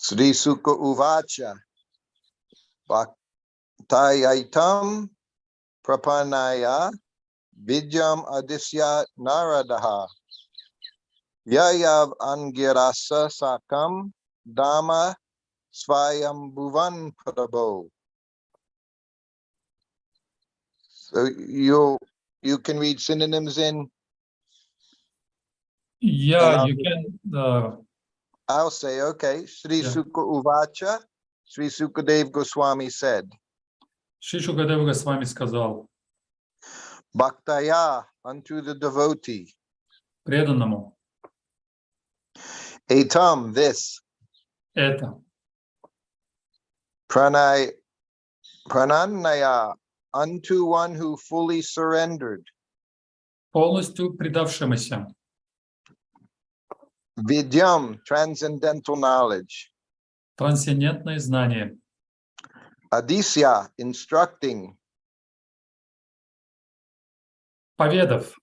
Sri Sukha Uvacha Bhaktayaitam Prapanaya Vidyam Adisya Naradaha Yayav Angirasa Sakam Dama Swayambhuvan Prabho. So you can read synonyms in. Yeah, you can. I'll say, okay. Sri Sukha Uvacha, Sri Sukadev Goswami said. Шри Шукадева Госвами сказал. Bhaktaya, unto the devotee. Преданному. Etam, this. Это. Prananaya, unto one who fully surrendered. Полностью предавшемуся. Vidyam, transcendental knowledge. Трансцендентное знание. Adisya, instructing. Поведав.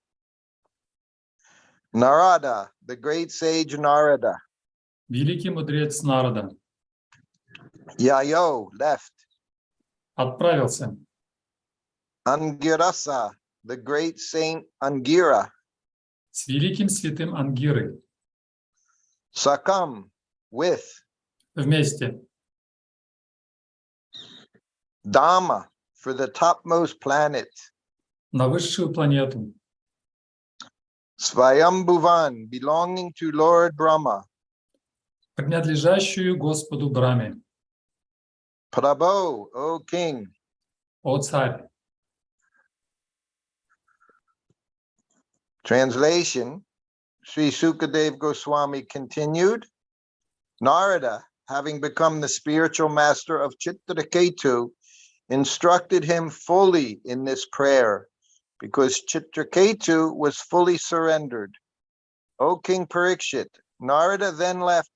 Narada, the great sage Narada. Великий мудрец Нарада. Yayo, left. Отправился. Angirasa, the great saint Angira. С великим святым Ангирой. Sakam, with. Вместе. Dhamma, for the topmost planet. На высшую планету. Swayambhuvan, belonging to Lord Brahma. Принадлежащую Господу Браме. Prabho, O king. О царь. Translation, Sri Sukadev Goswami continued, Narada, having become the spiritual master of Chitraketu, instructed him fully in this prayer, because Chitraketu was fully surrendered. O King Parikshit, Narada then left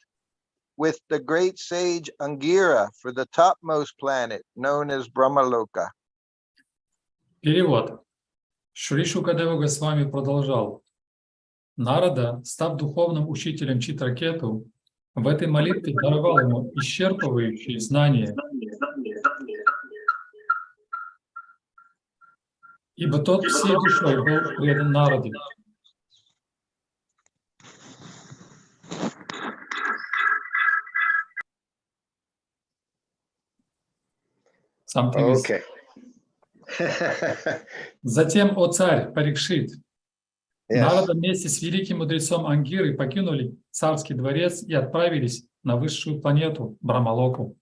with the great sage Angira for the topmost planet, known as Brahmaloka. Перевод. Шри Шукадева Госвами продолжал. Нарада, став духовным учителем Читракету, в этой молитве даровал ему исчерпывающие знания, ибо тот всей душой был предан Нараде. Okay. Затем, о царь Парикшит, Yes. Нарада вместе с великим мудрецом Ангирой покинули царский дворец и отправились на высшую планету Брамалоку.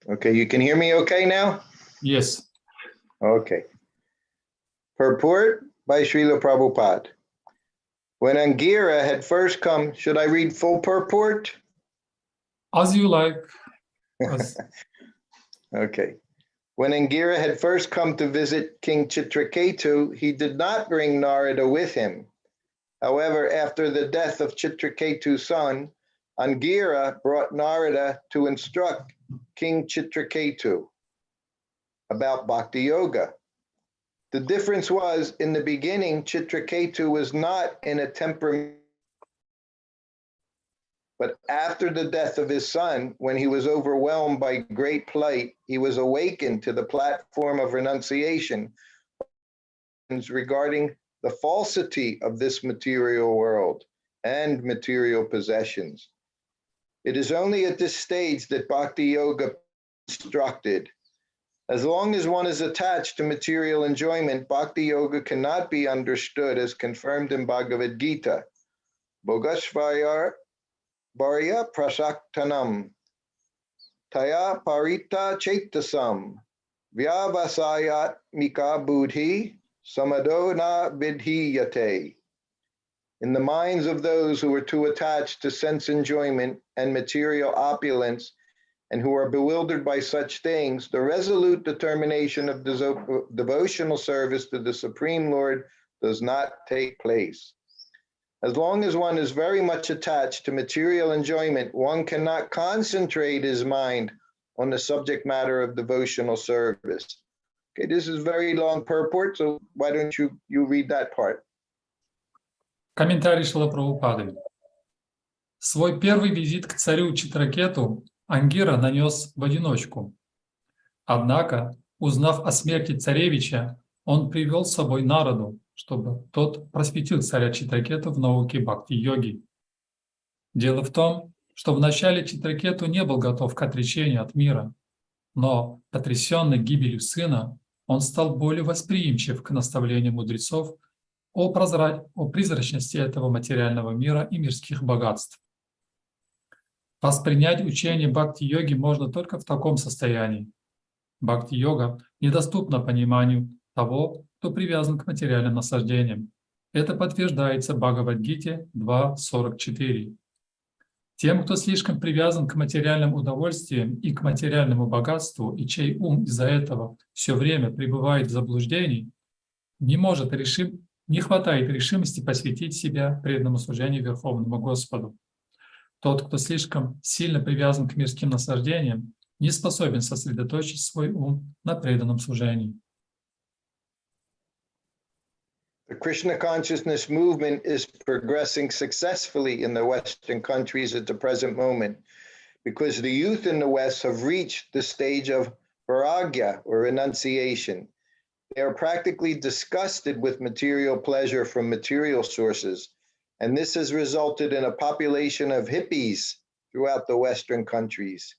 Okay, you can hear me okay now? Yes. Okay. Purport by Srila Prabhupada. When Angira had first come, should I read full purport? As you like. Okay. When Angira had first come to visit King Chitraketu, he did not bring Narada with him. However, after the death of Chitraketu's son, Angira brought Narada to instruct King Chitraketu about Bhakti Yoga. The difference was, in the beginning, Chitraketu was not in a temperament, but after the death of his son, when he was overwhelmed by great plight, he was awakened to the platform of renunciation regarding the falsity of this material world and material possessions. It is only at this stage that Bhakti Yoga is instructed. As long as one is attached to material enjoyment, Bhakti Yoga cannot be understood as confirmed in Bhagavad Gita. Bhogasvayar Bharya Prasaktanam Taya Parita Chaitasam Vyavasayat Mika Buddhi Samadona Vidhiyate. In the minds of those who are too attached to sense enjoyment and material opulence, and who are bewildered by such things, the resolute determination of devotional service to the Supreme Lord does not take place. As long as one is very much attached to material enjoyment, one cannot concentrate his mind on the subject matter of devotional service. Okay, this is very long purport, so why don't you read that part? Комментарий Шрила Прабхупады. Свой первый визит к царю Читракету Ангира нанес в одиночку. Однако, узнав о смерти царевича, он привел с собой Нараду, чтобы тот просветил царя Читракету в науке бхакти-йоги. Дело в том, что вначале Читракету не был готов к отречению от мира, но, потрясенный гибелью сына, он стал более восприимчив к наставлениям мудрецов о призрачности этого материального мира и мирских богатств. Воспринять учение бхакти-йоги можно только в таком состоянии. Бхакти-йога недоступна пониманию того, кто привязан к материальным наслаждениям. Это подтверждается в Бхагавад-гите 2.44. Тем, кто слишком привязан к материальным удовольствиям и к материальному богатству, и чей ум из-за этого все время пребывает в заблуждении, не хватает решимости посвятить себя преданному служению Верховному Господу. Тот, кто слишком сильно привязан к мирским наслаждениям, не способен сосредоточить свой ум на преданном служении. The Krishna consciousness movement is progressing successfully in the Western countries at the present moment because the youth in the West have reached the stage of vairagya, or renunciation. They are practically disgusted with material pleasure from material sources, and this has resulted in a population of hippies throughout the Western countries.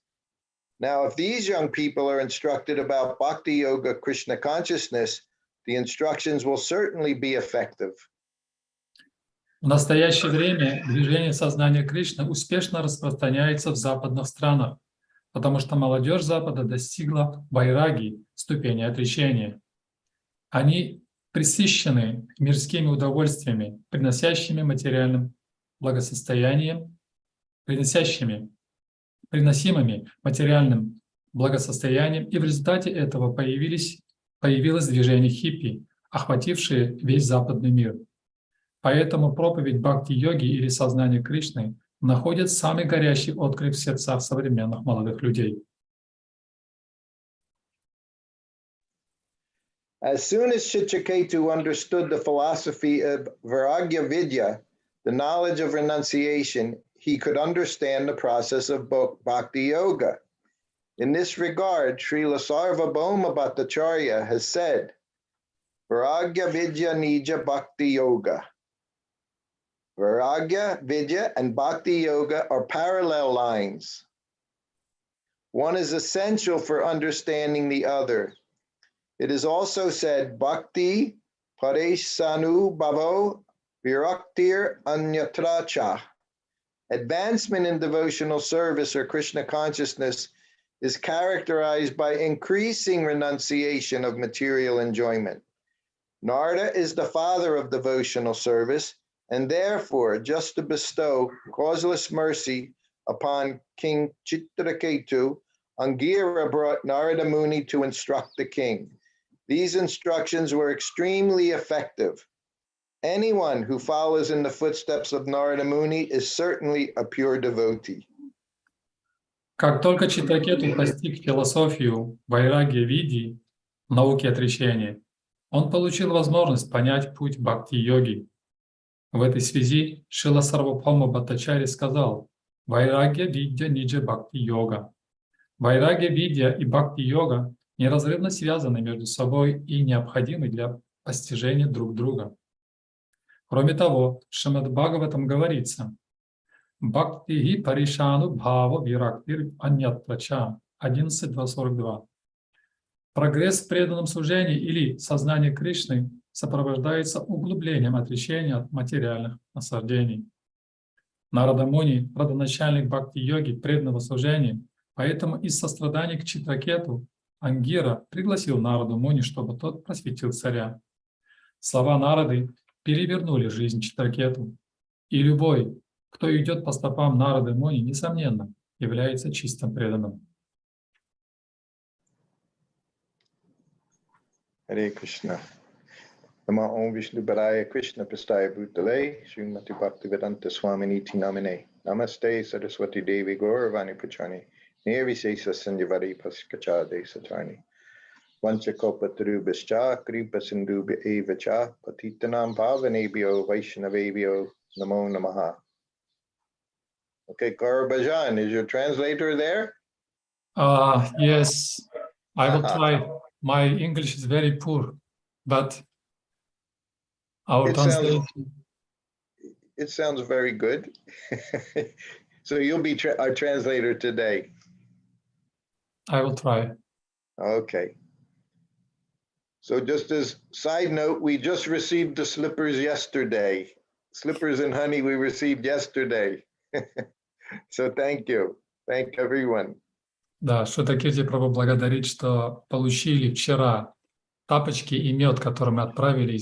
Now, if these young people are instructed about Bhakti Yoga Krishna consciousness, the instructions will certainly be effective. В настоящее время движение сознания Кришны успешно распространяется в западных странах, потому что молодежь Запада достигла вайраги, ступени отречения. Они пресыщены мирскими удовольствиями, приносимыми материальным благосостоянием, и в результате этого появилось движение хиппи, охватившее весь западный мир. Поэтому проповедь бхакти-йоги или сознания Кришны находит самый горящий отклик в сердцах современных молодых людей. As soon as Srutakirti understood the philosophy of Vairagya Vidya, the knowledge of renunciation, he could understand the process of Bhakti Yoga. In this regard, Srila Sarvabhauma Bhattacharya has said, Vairagya Vidya Nija Bhakti Yoga. Vairagya, Vidya, and Bhakti Yoga are parallel lines. One is essential for understanding the other. It is also said, Bhakti Pareshanu Bhavo Viraktir Anyatracha. Advancement in devotional service or Krishna consciousness is characterized by increasing renunciation of material enjoyment. Narada is the father of devotional service, and therefore, just to bestow causeless mercy upon King Chitraketu, Angira brought Narada Muni to instruct the king. These instructions were extremely effective. Anyone who follows in the footsteps of Narada Muni is certainly a pure devotee. Как только Читракету постиг философию вайраги види, науки отречения, он получил возможность понять путь бхакти-йоги. В этой связи Шрила Сарвабхаума Бхаттачарья сказал: «Вайрагья видья ниджа бхакти-йога». Вайрагья видья и бхакти-йога неразрывно связаны между собой и необходимы для постижения друг друга. Кроме того, в Шримад Бхагаватам говорится: «Бхактихи паришану бхава вирактир аньятрача» 11.2.42. Прогресс в преданном служении или сознании Кришны сопровождается углублением отречения от материальных наслаждений. Нарада Муни, родоначальник бхакти-йоги, преданного служения, поэтому из сострадания к Читракету Ангира пригласил Нараду Муни, чтобы тот просветил царя. Слова Нарады перевернули жизнь Читракету, и любой, кто идет по стопам Нарады Муни, несомненно, является чистым преданным. Hare Krishna. Namo Om Vishnu Padaya Krishna Prastaya Bhutale Srimati Bhaktivedanta Swamini Namine Namaste Saraswati Devi Gauravani Pachani Nirvisesa Sanjavadi Paskachade Satarni. Vanchakopatarubhascha kripa sindhubhya eva cha patitanam pavanebhyo vaishnavebhyo namo namaha. Okay, Gaurabajan, is your translator there? Yes, I will try. My English is very poor, but our translation. It sounds very good. So you'll be our translator today. I will try. Okay. So just as side note, we just received the slippers yesterday. Slippers and honey we received yesterday. So thank you. Thank everyone. Да, Срутакирти Прабху благодарит, что получили вчера тапочки и мед, которые мы отправили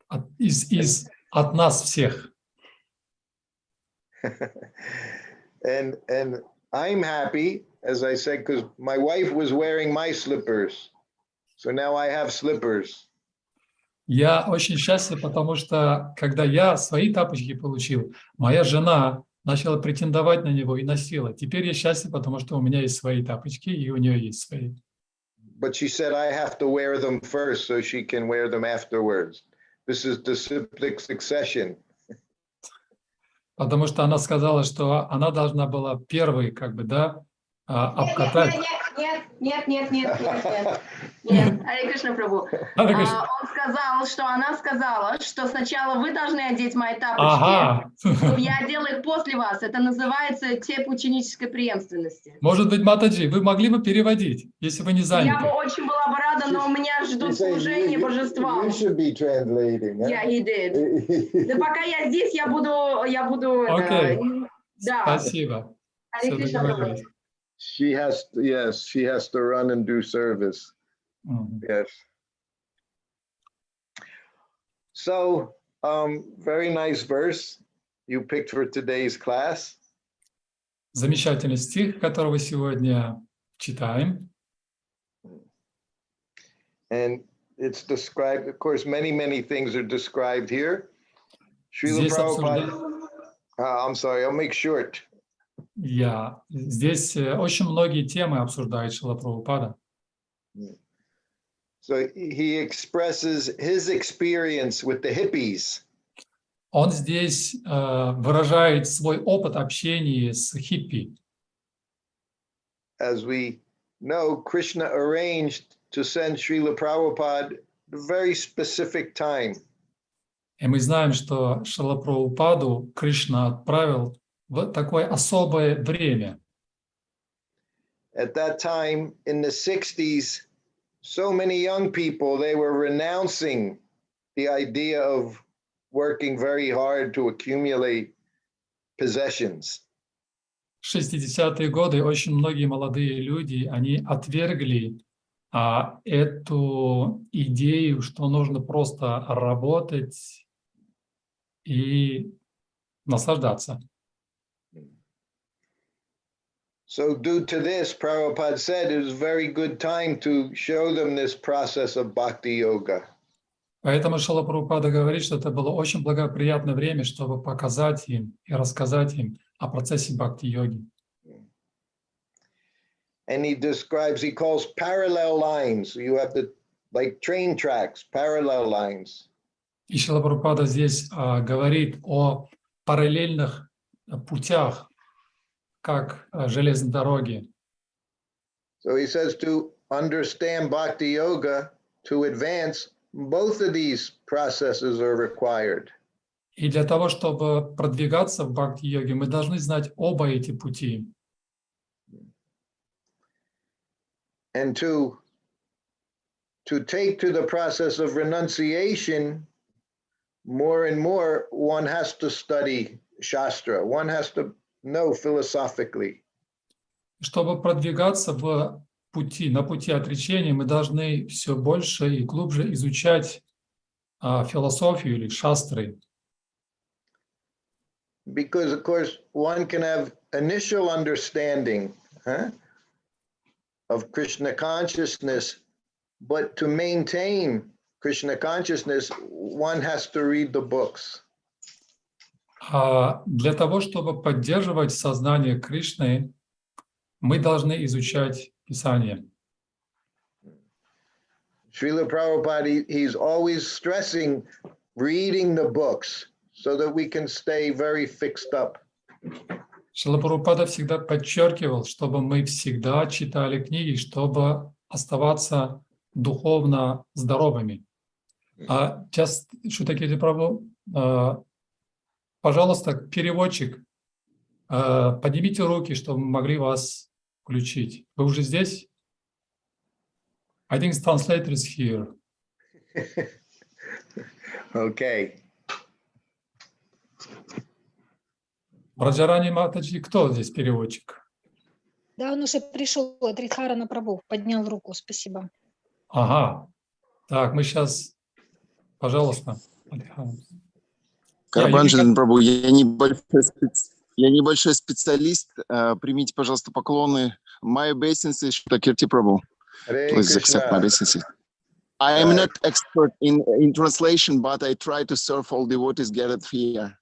от нас всех. And I'm happy, as I said, because my wife was wearing my slippers. So now I have slippers. Я очень счастлив, потому что, когда я свои тапочки получил, моя жена начала претендовать на него и носила. Теперь я счастлив, потому что у меня есть свои тапочки, и у нее есть свои. But she said I have to wear them first so she can wear them afterwards. This is the cyclic succession. Потому что она сказала, что она должна была первой, обкатать. Нет, Харе Кришна Прабху. Он сказал, что она сказала, что сначала вы должны одеть мои тапочки, чтобы я одела их после вас. Это называется тип ученической преемственности. Может быть, Матаджи, вы могли бы переводить, если вы не заняты? Я бы очень была бы рада, но у меня ждут служения божествам. You should be translating. Yeah, he did. Да пока я здесь, я буду. Окей. Да. Спасибо. Харе Кришна Прабху. She has to run and do service. Yes. So, very nice verse you picked for today's class. Замечательный стих, которого сегодня читаем. And it's described, of course, many things are described here. Srila Prabhupada, I'm sorry, I'll make short. Здесь очень многие темы обсуждает Шрила Прабхупада. So he expresses his experience with the hippies. Он здесь выражает свой опыт общения с хиппи. As we know, Krishna arranged to send Srila Prabhupada at a very specific time. И мы знаем, что Шрила Прабхупаду Кришна отправил в такое особое время. At that time, in the 60s, so many young people, they were renouncing the idea of working very hard to accumulate possessions. В 60-е годы очень многие молодые люди, они отвергли эту идею, что нужно просто работать и наслаждаться. So due to this, Prabhupada said it was a very good time to show them this process of bhakti yoga. Поэтому Шрила Прабхупада говорит, что это было очень благоприятное время, чтобы показать им и рассказать им о процессе бхакти-йоги. And he calls parallel lines. You have like train tracks, parallel lines. И Шрила Прабхупада здесь говорит о параллельных путях, как железной дороги. So he says to understand bhakti yoga, to advance, both of these processes are required. И для того, чтобы продвигаться в бхакти-йоге, мы должны знать оба эти пути. And to take to the process of renunciation, more and more, one has to study Shastra. One has to know philosophically. Чтобы продвигаться на пути отречения, мы должны все больше и глубже изучать философию или шастры. Because, of course, one can have initial understanding of Krishna consciousness, but to maintain Krishna consciousness, one has to read the books. Для того, чтобы поддерживать сознание Кришны, мы должны изучать Писание. Srila Prabhupada, he's always stressing reading the books so that we can stay very fixed up. Шрила Прабхупада всегда подчеркивал, чтобы мы всегда читали книги, чтобы оставаться духовно здоровыми. Just Srutakirti Prabhu, пожалуйста, переводчик, поднимите руки, чтобы мы могли вас включить. Вы уже здесь? I think translator is here. Okay. Раджарани Матаджи, кто здесь переводчик? Да, он уже пришел, Тридхарана Прабху, поднял руку, спасибо. Ага, так, мы сейчас, пожалуйста. Карабанджан Прабху, я небольшой специалист, примите, пожалуйста, поклоны. My obeisances, Srutakirti Prabhu. Please accept my obeisances. I am not expert in translation, but I try to serve all devotees gathered here.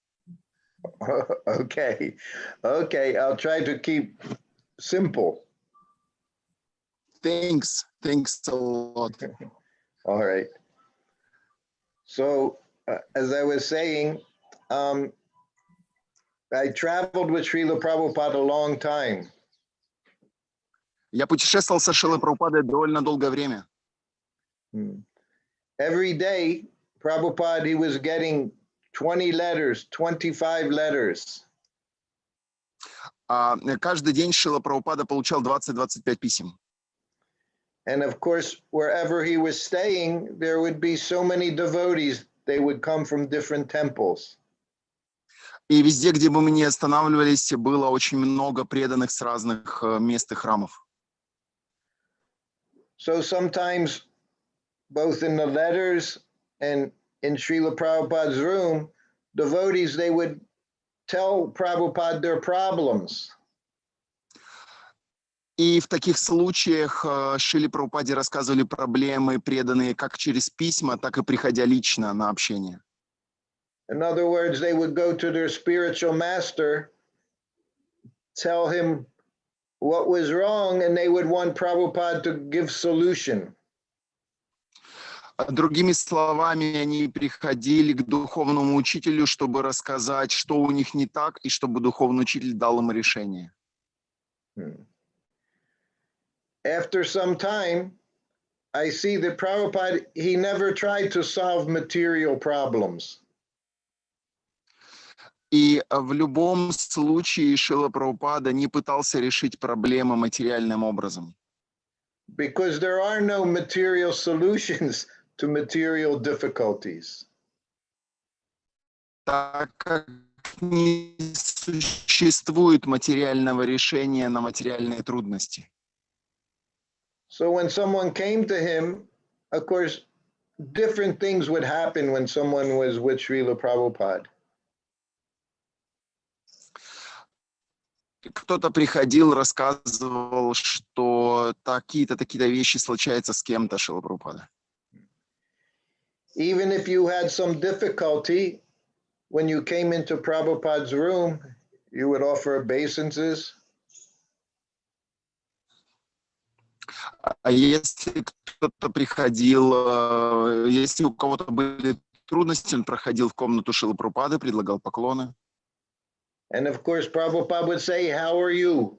Okay, I'll try to keep simple. Thanks a lot. All right. So, as I was saying, I traveled with Srila Prabhupada a long time. Я путешествовал со Шрилой Прабхупадой довольно долгое время. Every day, Prabhupada, he was getting 20 letters, 25 letters. Каждый день Шрила Прабхупада получал 20-25 писем. And of course, wherever he was staying, there would be so many devotees. They would come from different temples. И везде, где бы мы ни останавливались, было очень много преданных с разных мест и храмов. So sometimes, both in the letters and in Srila Prabhupada's room, devotees, they would tell Prabhupada their problems. И в таких случаях Шриле Прабхупаде рассказывали проблемы преданные как через письма, так и приходя лично на общение. In other words, they would go to their spiritual master, tell him what was wrong, and they would want Prabhupada to give solution. Другими словами, они приходили к духовному учителю, чтобы рассказать, что у них не так, и чтобы духовный учитель дал им решение. After some time, I see that Prabhupada, he never tried to solve material problems. И в любом случае Шрила Прабхупада не пытался решить проблемы материальным образом. Because there are no material solutions to material difficulties. Так как не существует материального решения на материальные трудности. So when someone came to him, of course, different things would happen when someone was with Srila Prabhupada. Кто-то приходил, рассказывал, что такие-то вещи случаются с кем-то, Шрила Прабхупада. Even if you had some difficulty, when you came into Prabhupada's room, you would offer obeisances. А если кто-то приходил, если у кого-то были трудности, он проходил в комнату Шрилы Прабхупады, предлагал поклоны. And of course, Prabhupada would say, "How are you?"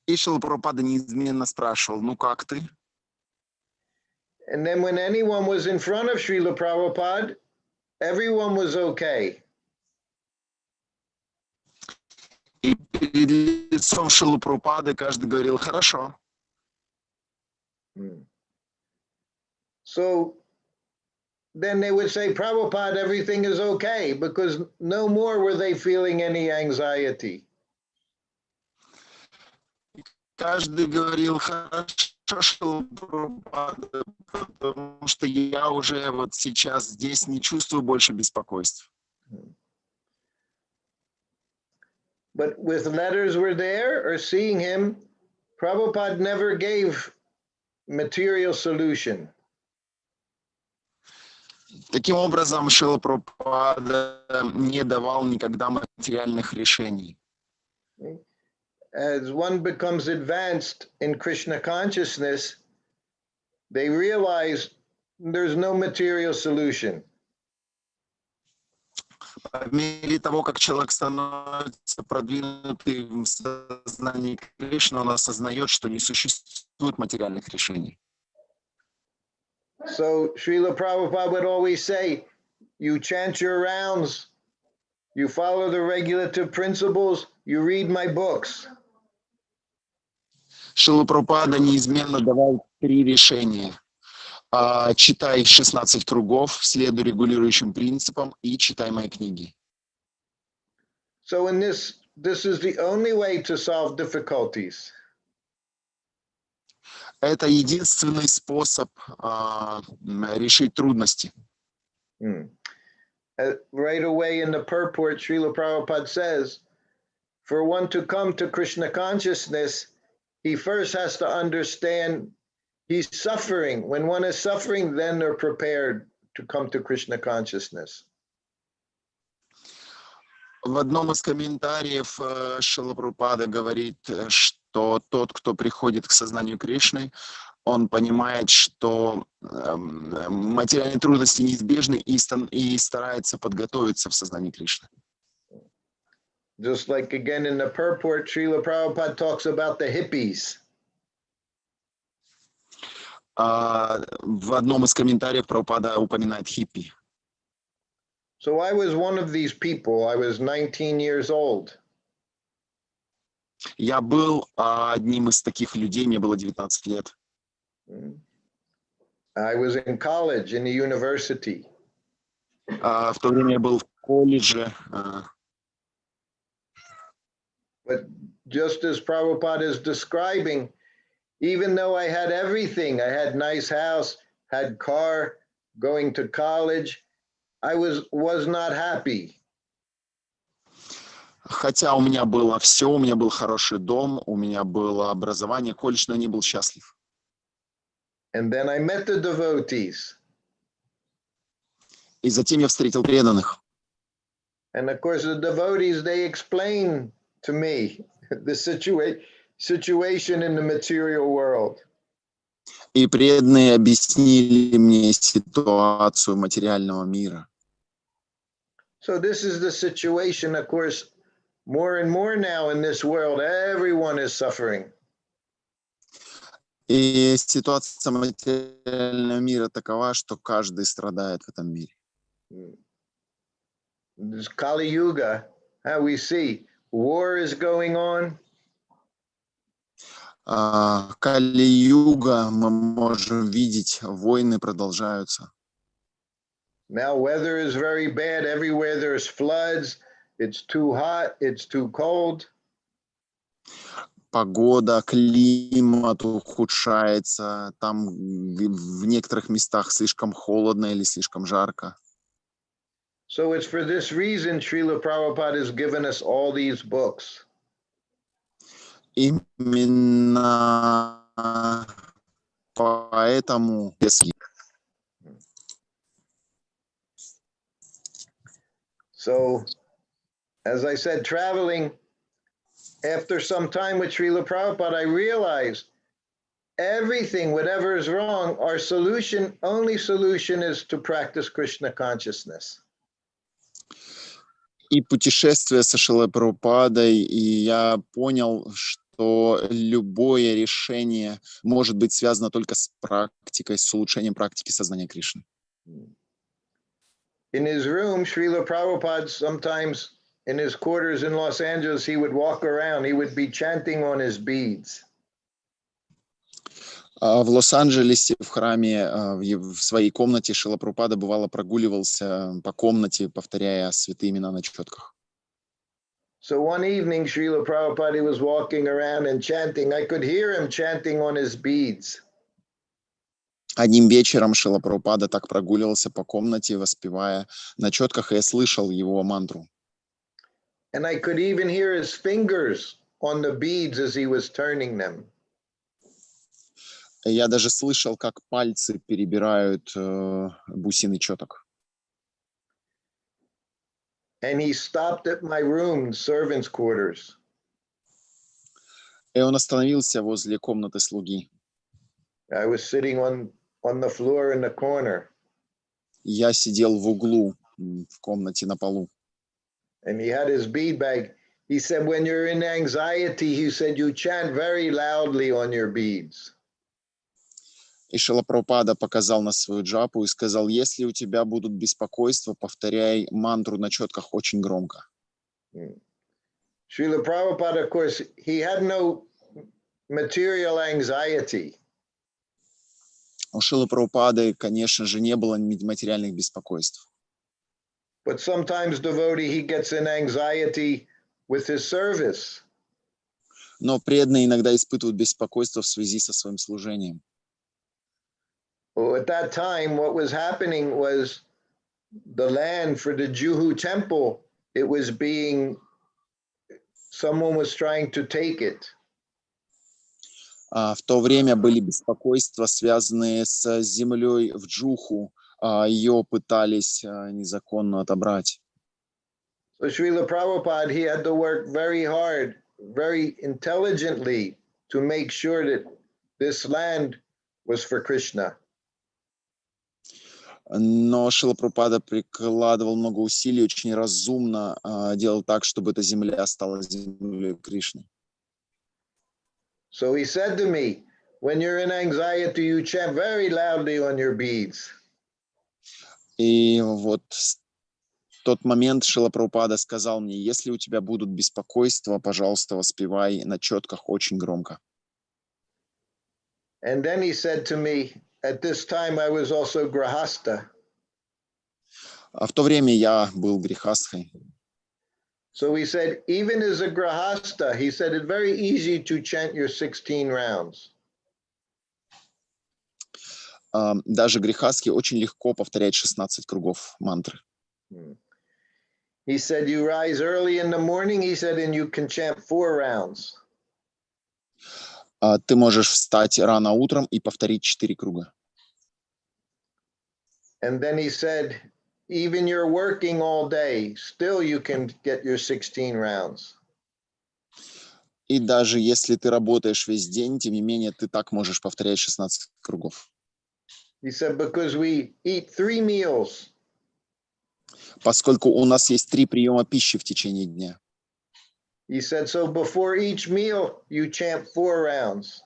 И Шрила Прабхупада неизменно спрашивал, ну как ты? And then when anyone was in front of Srila Prabhupada, everyone was okay. И перед лицом Шрилы Прабхупады каждый говорил, хорошо. So then they would say, Prabhupada, everything is okay, because no more were they feeling any anxiety. Каждый говорил, хорошо, Шрила Прабхупада, потому что я уже вот сейчас здесь не чувствую больше беспокойств. But with letters were there, or seeing him, Prabhupada never gave material solution. Таким образом, Шрила Прабхупада не давал никогда материальных решений. As one becomes advanced in Krishna consciousness, they realize there's no material solution. По мере того, как человек становится продвинутым в сознании Кришны, он осознает, что не существует материальных решений. So Srila Prabhupada would always say, you chant your rounds, you follow the regulative principles, you read my books. Шрила Прабхупада неизменно давал 3 решения. Читай 16 кругов, следуй регулирующим принципам и читай мои книги. So in this is the only way to solve difficulties. Это единственный способ решить трудности. Right away in the purport, Srila Prabhupada says, for one to come to Krishna consciousness, he first has to understand he's suffering. When one is suffering, then they're prepared to come to Krishna consciousness. В одном из комментариев Шрила Прабхупада говорит, что тот, кто приходит к сознанию Кришны, он понимает, что материальные трудности неизбежны и старается подготовиться в сознании Кришны. Just like again in the purport, Srila Prabhupada talks about the hippies. В одном из комментариев Прабхупада упоминает хиппи. So I was one of these people. I was 19 years old. Я был одним из таких людей, мне было 19 лет. I was in college, in the university. В то время я был в колледже. But just as Prabhupada is describing, even though I had everything, I had nice house, had car, going to college, I was not happy. Хотя у меня было все, у меня был хороший дом, у меня было образование, колледж, но не был счастлив. And then I met the devotees. И затем я встретил преданных. And of course, the devotees, they explain to me the situation in the material world. И преданные объяснили мне ситуацию материального мира. So this is the situation, of course, more and more now in this world, everyone is suffering. И ситуация материального мира такова, что каждый страдает в этом мире. This Kali Yuga, how we see war is going on. Кали-юга, мы можем видеть, войны продолжаются. Now weather is very bad. Everywhere there's floods. It's too hot. It's too cold. Погода, климат ухудшается. Там в некоторых местах слишком холодно или слишком жарко. So it's for this reason Srila Prabhupada has given us all these books. Именно поэтому So, as I said, traveling, after some time with Srila Prabhupada, I realized everything, whatever is wrong, our only solution is to practice Krishna consciousness. И путешествие со Шрилой Прабхупадой, и я понял, что любое решение может быть связано только с практикой, с улучшением практики сознания Кришны. In his room, Srila Prabhupada sometimes in his quarters in Los Angeles, he would walk around, he would be chanting on his beads. В Лос-Анджелесе, в храме, в своей комнате Шрила Прабхупада бывало прогуливался по комнате, повторяя святые имена на четках. So one evening, Srila Prabhupada was walking around and chanting. I could hear him chanting on his beads. Одним вечером Шрила Прабхупада так прогуливался по комнате, воспевая на четках, и я слышал его мантру. And I could even hear his fingers on the beads as he was turning them. Я даже слышал, как пальцы перебирают бусины четок. And he stopped at my room, servants' quarters. И он остановился возле комнаты слуги. I was sitting on the floor in the corner, Я сидел в углу в комнате на полу. and he had his bead bag. He said, when you're in anxiety, he said, you chant very loudly on your beads. И Шрила Прабхупада показал на свою джапу и сказал, если у тебя будут беспокойства, повторяй мантру на четках очень громко. Srila Prabhupada, of course, he had no material anxiety. У Шрилы Прабхупады, конечно же, не было материальных беспокойств. But sometimes devotee, he gets an anxiety with his service. Но преданные иногда испытывают беспокойство в связи со своим служением. Well, at that time, what was happening was the land for the Juhu temple, it was being, someone was trying to take it. В то время были беспокойства, связанные с землей в Джуху. Ее пытались незаконно отобрать. So Srila Prabhupada, he had to work very hard, very intelligently to make sure that this land was for Krishna. Но Шрила Прабхупада прикладывал много усилий, очень разумно делал так, чтобы эта земля стала землей Кришны. So he said to me, when you're in anxiety, you chant very loudly on your beads. И вот в тот момент Шрила Прабхупада сказал мне, если у тебя будут беспокойства, пожалуйста, воспевай на четках очень громко. And then he said to me, at this time I was also grahasta. А в то время я был грехастхой. So he said, even as a grahasta, he said it's very easy to chant your 16 rounds. Даже грехастхи очень легко повторять 16 кругов мантры. He said, you rise early in the morning, he said, and you can chant 4 rounds. Ты можешь встать рано утром и повторить 4 круга. And then he said, even you're working all day, still you can get your 16 rounds. И даже если ты работаешь весь день, тем не менее, ты так можешь повторять 16 кругов. He said, because we eat 3 meals. Поскольку у нас есть 3 приема пищи в течение дня. He said, so before each meal, you chant 4 rounds.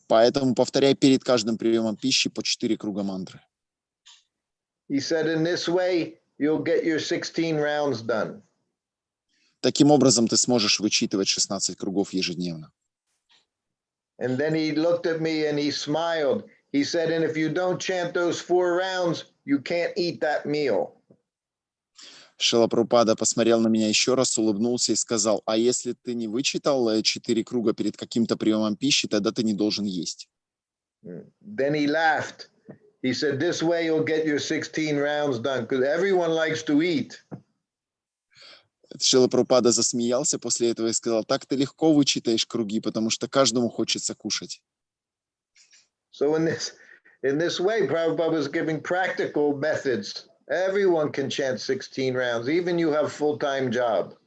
Поэтому повторяй перед каждым приемом пищи по 4 круга мантры. He said, in this way, you'll get your 16 rounds done. Таким образом, ты сможешь вычитывать 16 кругов ежедневно. And then he looked at me and he smiled. He said, and if you don't chant those 4 rounds, you can't eat that meal. Шрила Прабхупада посмотрел на меня еще раз, улыбнулся и сказал, а если ты не вычитал 4 круга перед каким-то приемом пищи, тогда ты не должен есть. Then he laughed. He said, this way you'll get your 16 rounds done, because everyone likes to eat. Шрила Прабхупада засмеялся после этого и сказал, так ты легко вычитаешь круги, потому что каждому хочется кушать. So in this way, Prabhupada was giving practical methods. Everyone can chant 16 rounds, even you have full-time job.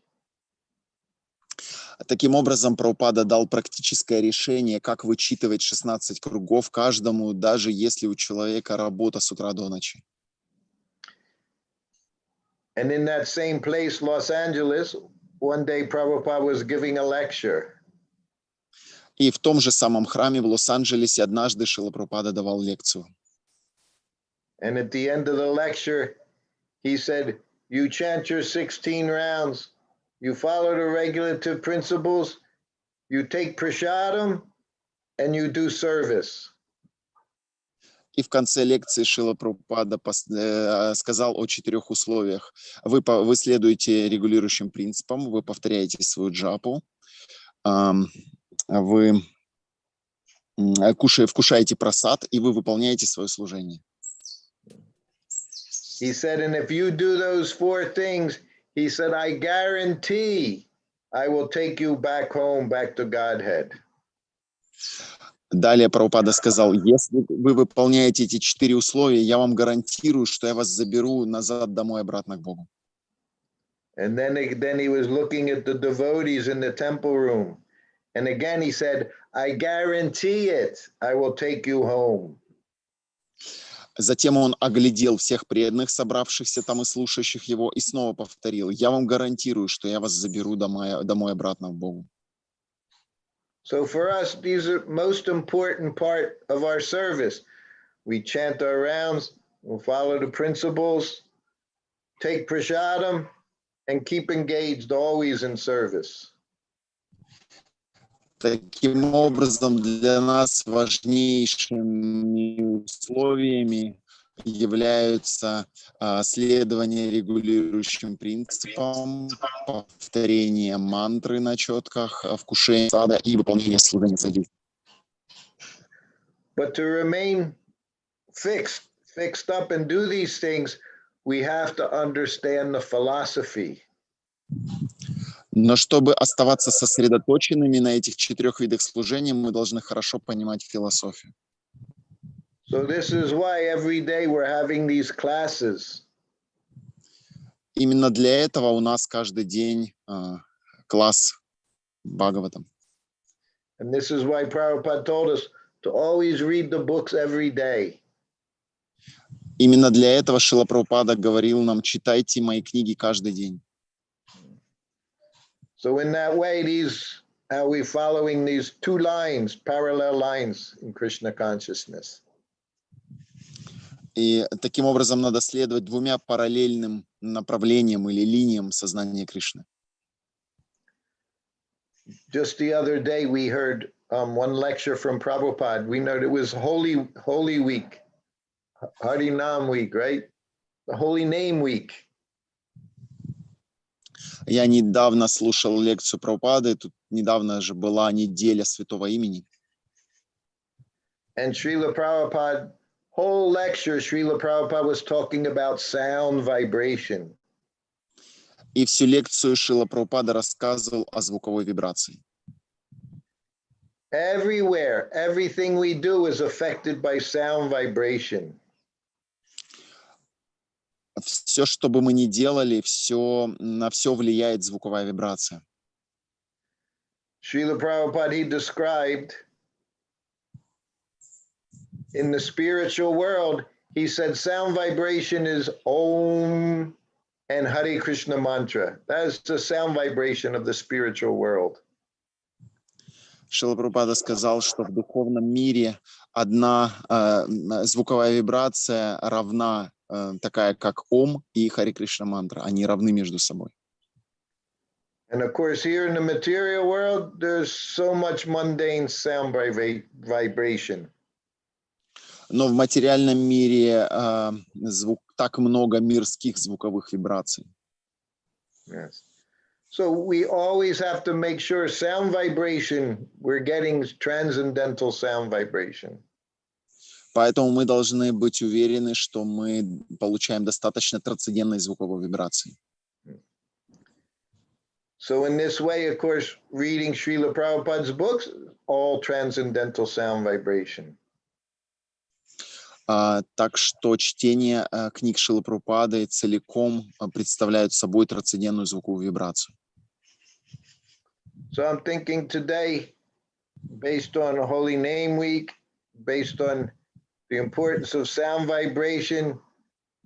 Таким образом, Прабхупада дал практическое решение, как вычитывать 16 кругов каждому, даже если у человека работа с утра до ночи. And in that same place, Los Angeles, one day Prabhupada was giving a lecture. И в том же самом храме в Лос-Анджелесе однажды Шрила Прабхупада давал лекцию. And at the end of the lecture, he said, you chant your 16 rounds, you follow the regulative principles, you take prasadam, and you do service. И в конце лекции Шрила Прабхупада сказал о 4 условиях. Вы следуете регулирующим принципам, вы повторяете свою джапу, вы вкушаете прасад, и вы выполняете свое служение. He said, and if you do those 4 things, he said, I guarantee I will take you back home, back to Godhead. Далее Прабхупада сказал, если вы выполняете эти 4 условия, я вам гарантирую, что я вас заберу назад домой, обратно к Богу. And then he was looking at the devotees in the temple room. And again he said, I guarantee it, I will take you home. Затем он оглядел всех преданных, собравшихся там и слушающих его, и снова повторил: «Я вам гарантирую, что я вас заберу домой обратно в Богу». So for us, these are most important part of our service. We chant our rounds, we'll follow the principles, take prasadam, and keep engaged always in service. Таким образом, для нас важнейшими условиями являются следование регулирующим принципам, повторение мантры на четках, вкушение сада и выполнение служения садись. But to remain fixed up and do these things, we have to understand the philosophy. Но чтобы оставаться сосредоточенными на этих 4 видах служения, мы должны хорошо понимать философию. So this is why every day we're having these classes. Именно для этого у нас каждый день класс Бхагаватам. And this is why Prabhupada told us to always read the books every day. Именно для этого Шрила Прабхупада говорил нам: читайте мои книги каждый день. So in that way, how we're following these 2 lines, parallel lines in Krishna consciousness. И таким образом надо следовать 2 параллельным направлениям или линиям сознания Кришны. Just the other day, we heard one lecture from Prabhupada. We know it was Holy Week, Harinam Week, right? The Holy Name Week. Я недавно слушал лекцию Прабхупады, тут недавно же была неделя Святого Имени. And Srila Prabhupada, whole lecture, Srila Prabhupada was talking about sound vibration. И всю лекцию Шрила Прабхупада рассказывал о звуковой вибрации. Everywhere, everything we do is affected by sound vibration. Все, что бы мы ни делали, на все влияет звуковая вибрация. Srila Prabhupada, he described in the spiritual world, he said sound vibration is Om and Hare Krishna mantra. That is the sound vibration of the spiritual world. Шрила Прабхупада сказал, что в духовном мире одна звуковая вибрация равна такая, как Ом и Харе Кришна мантра. Они равны между собой. And of course, here in the material world, there's so much mundane sound vibration. Но в материальном мире так много мирских звуковых вибраций. Yes. So we always have to make sure sound vibration, we're getting transcendental sound vibration. Поэтому мы должны быть уверены, что мы получаем достаточно трансцендентной звуковой вибрации. So in this way, of course, reading Srila Prabhupada's books, all transcendental sound vibration. Так что чтение книг Шрилы Прабхупады целиком представляют собой трансцендентную звуковую вибрацию. So I'm thinking today, based on Holy Name Week, based on the importance of sound vibration,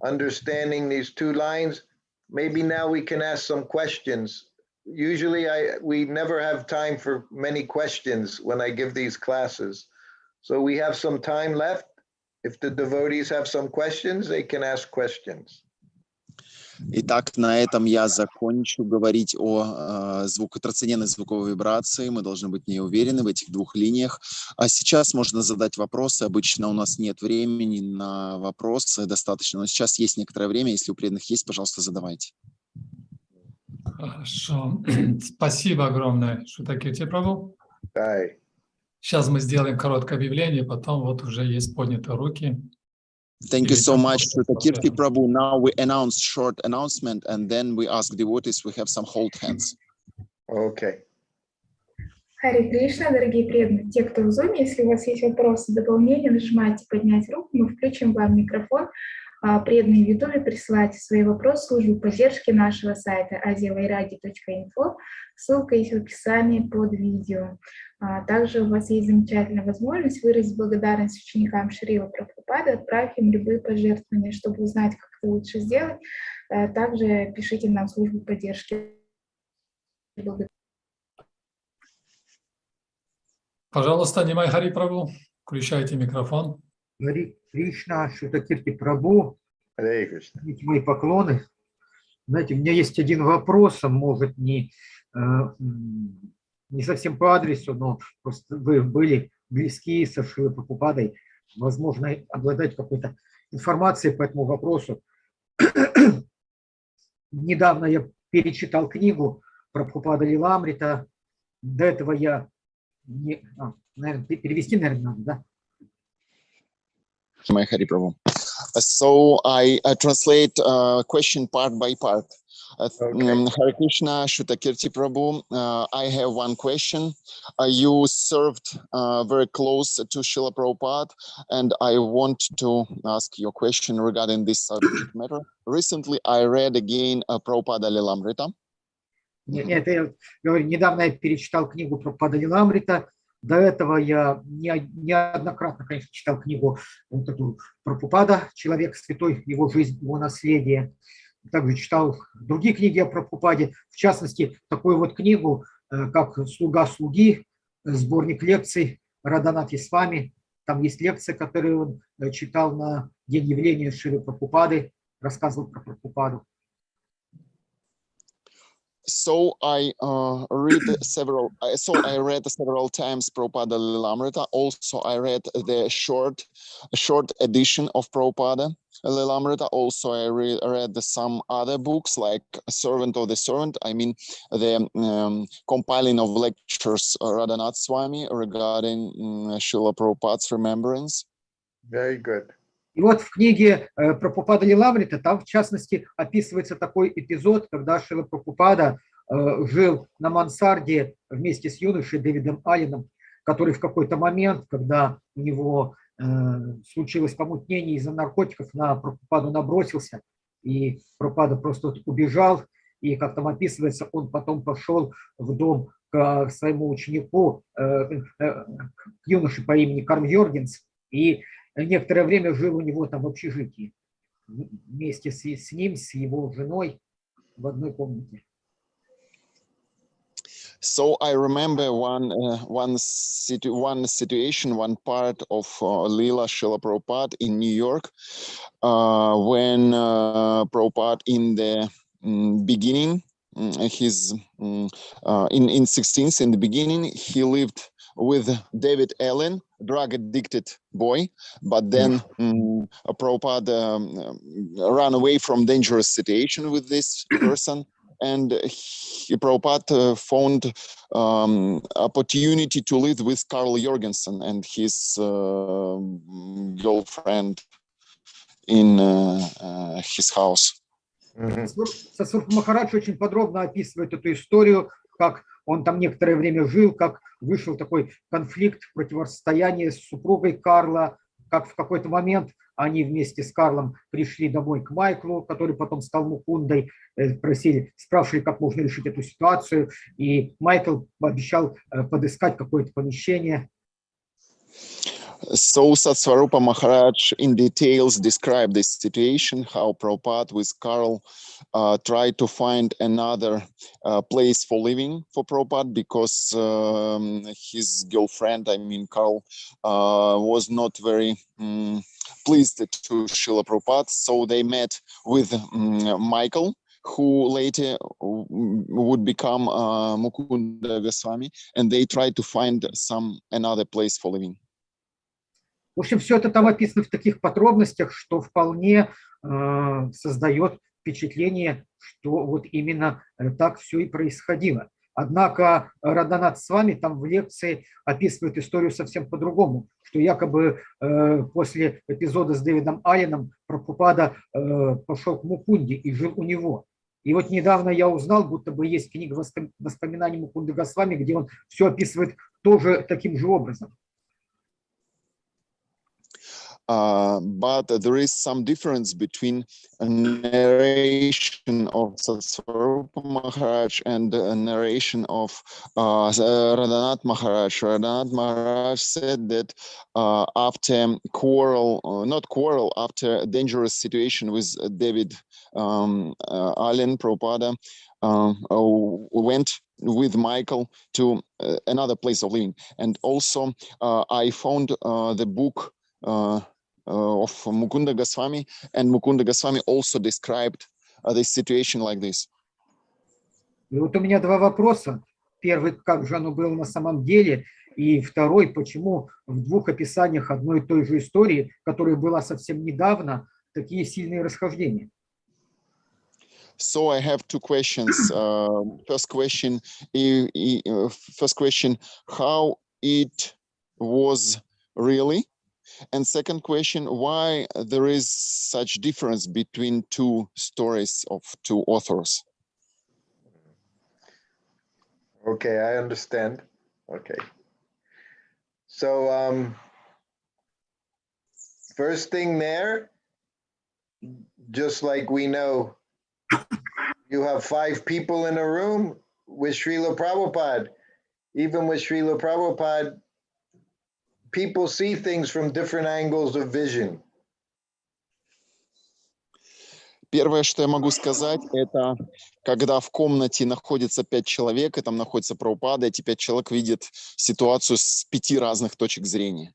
understanding these 2 lines, maybe now we can ask some questions. Usually we never have time for many questions when I give these classes. So we have some time left. If the devotees have some questions, they can ask questions. Итак, на этом я закончу говорить о трансцендентной звуковой вибрации. Мы должны быть в ней уверены в этих 2 линиях. А сейчас можно задать вопросы. Обычно у нас нет времени на вопросы достаточно, но сейчас есть некоторое время. Если у преданных есть, пожалуйста, задавайте. Хорошо. Спасибо огромное, Срутакирти Прабху. Right. Сейчас мы сделаем короткое объявление, потом вот уже есть поднятые руки. Thank you so much, Srutakirti Prabhu. Now we announce short announcement, and then we ask devotees. We have some hold hands. Okay. Харе Кришна, дорогие преданные, те, кто в зоне, если у вас есть вопросы, дополнения, нажимайте «Поднять руку», мы включим вам микрофон, Преданные в YouTube присылайте свои вопросы в службу поддержки нашего сайта aziavairagi.info. Ссылка есть в описании под видео. Также у вас есть замечательная возможность выразить благодарность ученикам Шрилы Прабхупады, отправив им любые пожертвования. Чтобы узнать, как это лучше сделать, также пишите нам в службу поддержки. Пожалуйста, Нимай Хари Прабху, включайте микрофон. Хари Кришна, Срутакирти Прабху, Hare Krishna. мои поклоны. Знаете, у меня есть один вопрос, он может не совсем по адресу, но просто вы были близки со Шрилой Прабхупадой, возможно, обладать какой-то информацией по этому вопросу. Недавно я перечитал книгу Прабхупада Лиламрита. До этого я не... наверное, перевести, наверное, надо, да? My Hari Prabhu. So I translate question part by part. Hare Krishna, Srutakirti Prabhu. I have one question. You served very close to Srila Prabhupada, and I want to ask your question regarding this subject matter. Recently, I read again Prabhupada Lilamrita. Нет, я говорю, недавно я перечитал книгу Прабхупада Лиламрита. До этого я неоднократно, конечно, читал книгу вот эту Прабхупада, «Человек святой, его жизнь, его наследие». Также читал другие книги о Прабхупаде, в частности, такую вот книгу, как «Слуга слуги», сборник лекций Раданат Исвами. Там есть лекции, которые он читал на день явления Шрилы Прабхупады, рассказывал про Прабхупаду. So I read several times Prabhupada Lilamrita. Also, I read the short edition of Prabhupada Lilamrita. Also, I read some other books like Servant of the Servant. I mean, the compiling of lectures Radhanath Swami regarding Srila Prabhupada's remembrance. Very good. И вот в книге Прабхупада Лиламрита там, в частности, описывается такой эпизод, когда Шрила Прабхупада жил на мансарде вместе с юношей Дэвидом Алленом, который в какой-то момент, когда у него случилось помутнение из-за наркотиков, на Прабхупаду набросился, и Прабхупада просто убежал, и, как там описывается, он потом пошел в дом к своему ученику, к юноше по имени Карл Йоргенс, и некоторое время жил у него там в общежитии, вместе с ним, с его женой в одной комнате. So I remember one situation, one part of Leela Srila Prabhupada in New York, when Prabhupada in the beginning, in the beginning, he lived with David Allen, drug-addicted boy, but then Prabhupada ran away from dangerous situation with this person, and Prabhupada found opportunity to live with Carl Jorgensen and his girlfriend in his house. Сасурб Махарадж очень подробно описывает эту историю, как он там некоторое время жил, как вышел такой конфликт, противостояние с супругой Карла, как в какой-то момент они вместе с Карлом пришли домой к Майклу, который потом стал Мукундой, спрашивали, как можно решить эту ситуацию, и Майкл обещал подыскать какое-то помещение. So Satsvarupa Maharaj in details described this situation, how Prabhupada with Carl tried to find another place for living for Prabhupada because his girlfriend, I mean Carl, was not very pleased to Srila Prabhupada. So they met with Michael, who later would become Mukunda Goswami, and they tried to find another place for living. В общем, все это там описано в таких подробностях, что вполне создает впечатление, что вот именно так все и происходило. Однако Радханат Свами там в лекции описывает историю совсем по-другому, что якобы после эпизода с Дэвидом Алленом Прабхупада пошел к Мукунде и жил у него. И вот недавно я узнал, будто бы есть книга воспоминаний Мукунды Госвами, где он все описывает тоже таким же образом. but there is some difference between a narration of Satsvarupa Maharaj and a narration of Radhanath Maharaj. Radhanath Maharaj said that after after a dangerous situation with David Allen, Prabhupada went with Michael to another place of living. And also I found the book of Mukunda Goswami, and Mukunda Goswami also described this situation like this. И вот у меня два вопроса. Первый, как же оно было на самом деле, и второй, почему в двух описаниях одной и той же истории, которая была совсем недавно, такие сильные расхождения. So I have two questions. First question, how it was really? And second question, why there is such difference between two stories of two authors? Okay, I understand. Okay. So first thing there, just like we know, you have 5 people in a room with Srila Prabhupada. Even with Srila Prabhupada, people see things from different angles of vision. Первое, что я могу сказать, это когда в комнате находится 5 человек, и там находится Прабхупада, эти 5 человек видят ситуацию с 5 разных точек зрения.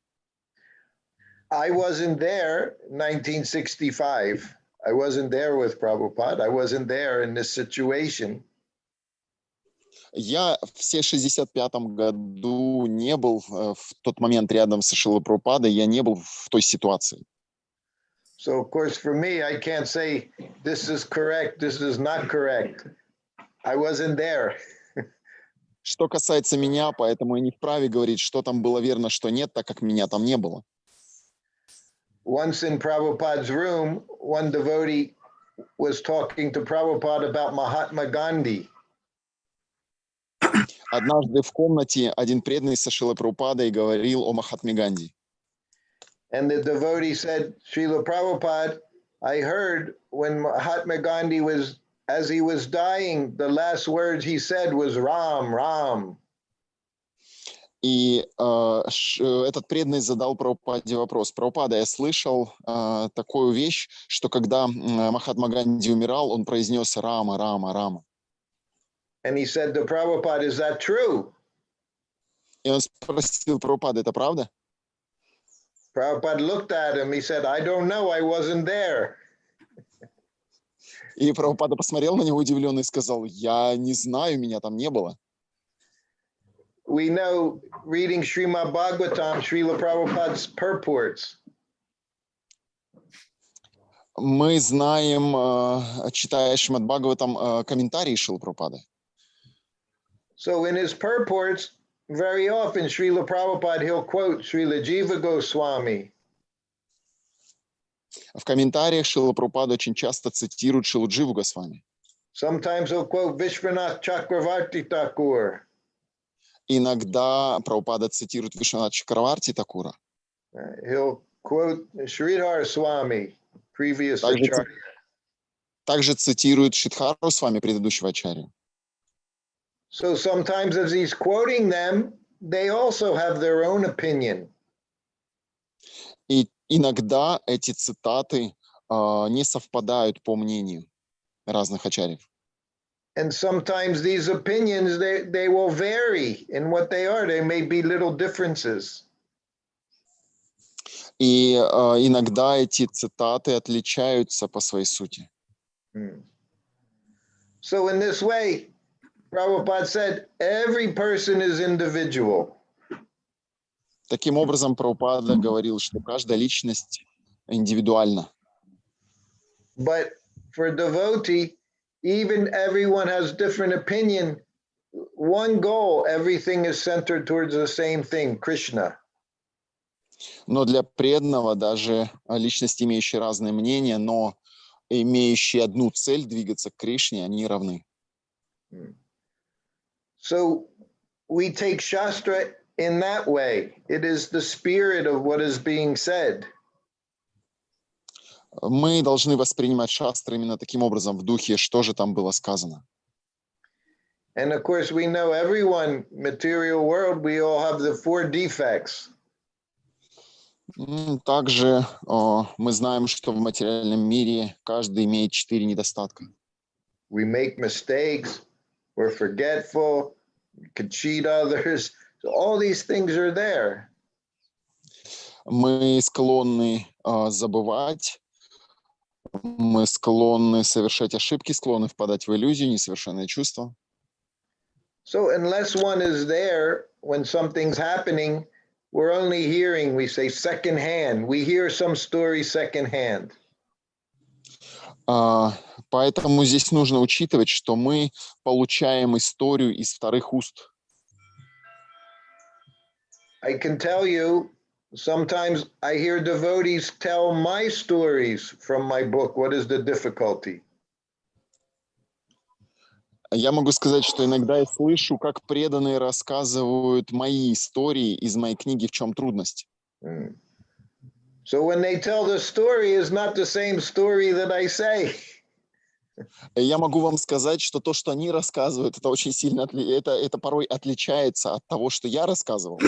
I wasn't there in 1965. I wasn't there with Prabhupada. I wasn't there in this situation. Я в 65-м году не был в тот момент рядом со Шрилой Прабхупадой, я не был в той ситуации. So, of course, for me, I can't say this is correct, this is not correct. I wasn't there. Что касается меня, поэтому я не вправе говорить, что там было верно, что нет, так как меня там не было. Once in Prabhupada's room, one devotee was talking to Prabhupada about Mahatma Gandhi. Однажды в комнате один преданный со Шрилой Прабхупадой говорил о Махатме Ганди. And the devotee said, Srila Prabhupada, I heard when Mahatma Gandhi was, as he was dying, the last words he said was Ram, Ram. И этот преданный задал Прабхупаде вопрос. Прабхупада, я слышал такую вещь, что когда Махатма Ганди умирал, он произнес Рама, Рама, Рама. And he said to Prabhupada, is that true? И он спросил Прабхупада, это правда? Prabhupada looked at him. He said, I don't know, I wasn't there. И Прабхупада посмотрел на него удивленно и сказал, я не знаю, меня там не было. We know, reading Srimad Bhagavatam, Srila Prabhupada's purports. Мы знаем, читая Шримад Бхагаватам, комментарии Шрилы Прабхупады. So in his purports, very often Srila Prabhupada, he'll quote Srila Jiva Goswami. В комментариях Шрила Прабхупада очень часто цитирует Шрилу Дживу Госвами. Sometimes he'll quote Vishwanath Chakravarti Thakur. Иногда Прабхупада цитирует Вишванатха Чакраварти Такура. He'll quote Sridhar Swami, previous acharya. Также цитирует Шридхару с вами, предыдущего ачарью. So sometimes as he's quoting them, they also have their own opinion. И иногда эти цитаты не совпадают по мнению разных ачарьев. And sometimes these opinions, they will vary in what they are. There may be little differences. И иногда эти цитаты отличаются по своей сути. So in this way, Prabhupada said, every person is individual. Таким образом, Прабхупада говорил, что каждая личность индивидуальна. But for devotee, even everyone has different opinion. One goal, everything is centered towards the same thing, Krishna. Но для преданного, даже личности, имеющие разные мнения, но имеющие одну цель, двигаться к Кришне, они равны. So we take Shastra in that way. It is the spirit of what is being said. Мы должны воспринимать шастры именно таким образом, в духе, что же там было сказано. And of course, we know everyone, material world, we all have the 4 defects. Также мы знаем, что в материальном мире каждый имеет 4 недостатка. We make mistakes, we're forgetful, we could cheat others. So all these things are there. Мы склонны забывать, мы склонны совершать ошибки, склонны впадать в иллюзию, несовершенные чувства. So unless one is there when something's happening, we're only hearing, we say secondhand. We hear some story secondhand. Поэтому здесь нужно учитывать, что мы получаем историю из вторых уст. I can tell you, sometimes I hear devotees tell my stories from my book. What is the difficulty? Я могу сказать, что иногда я слышу, как преданные рассказывают мои истории из моей книги «В чем трудность». So when they tell the story, it's not the same story that I say. Я могу вам сказать, что то, что они рассказывают, это очень сильно это порой отличается от того, что я рассказывал.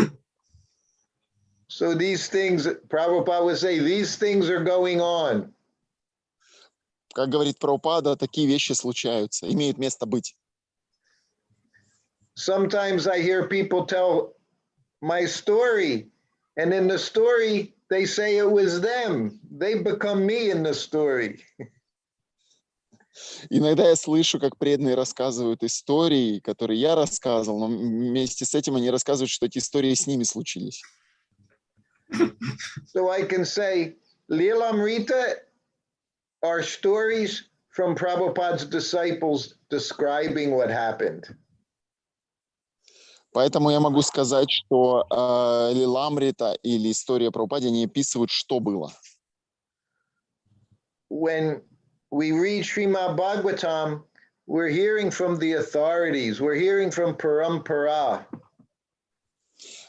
So these things, Prabhupada would say, these things are going on. Как говорит Прабхупада, такие вещи случаются, имеют место быть. Sometimes I hear people tell my story, and in the story, they say it was them. They become me in the story. Иногда я слышу, как преданные рассказывают истории, которые я рассказывал, но вместе с этим они рассказывают, что эти истории с ними случились. So I can say, Lilamrita are stories from Prabhupada's disciples describing what happened. Поэтому я могу сказать, что Лиламрита или история Прабхупады, они описывают, что было. When we read Srimad Bhagavatam, we're hearing from the authorities, we're hearing from Parampara.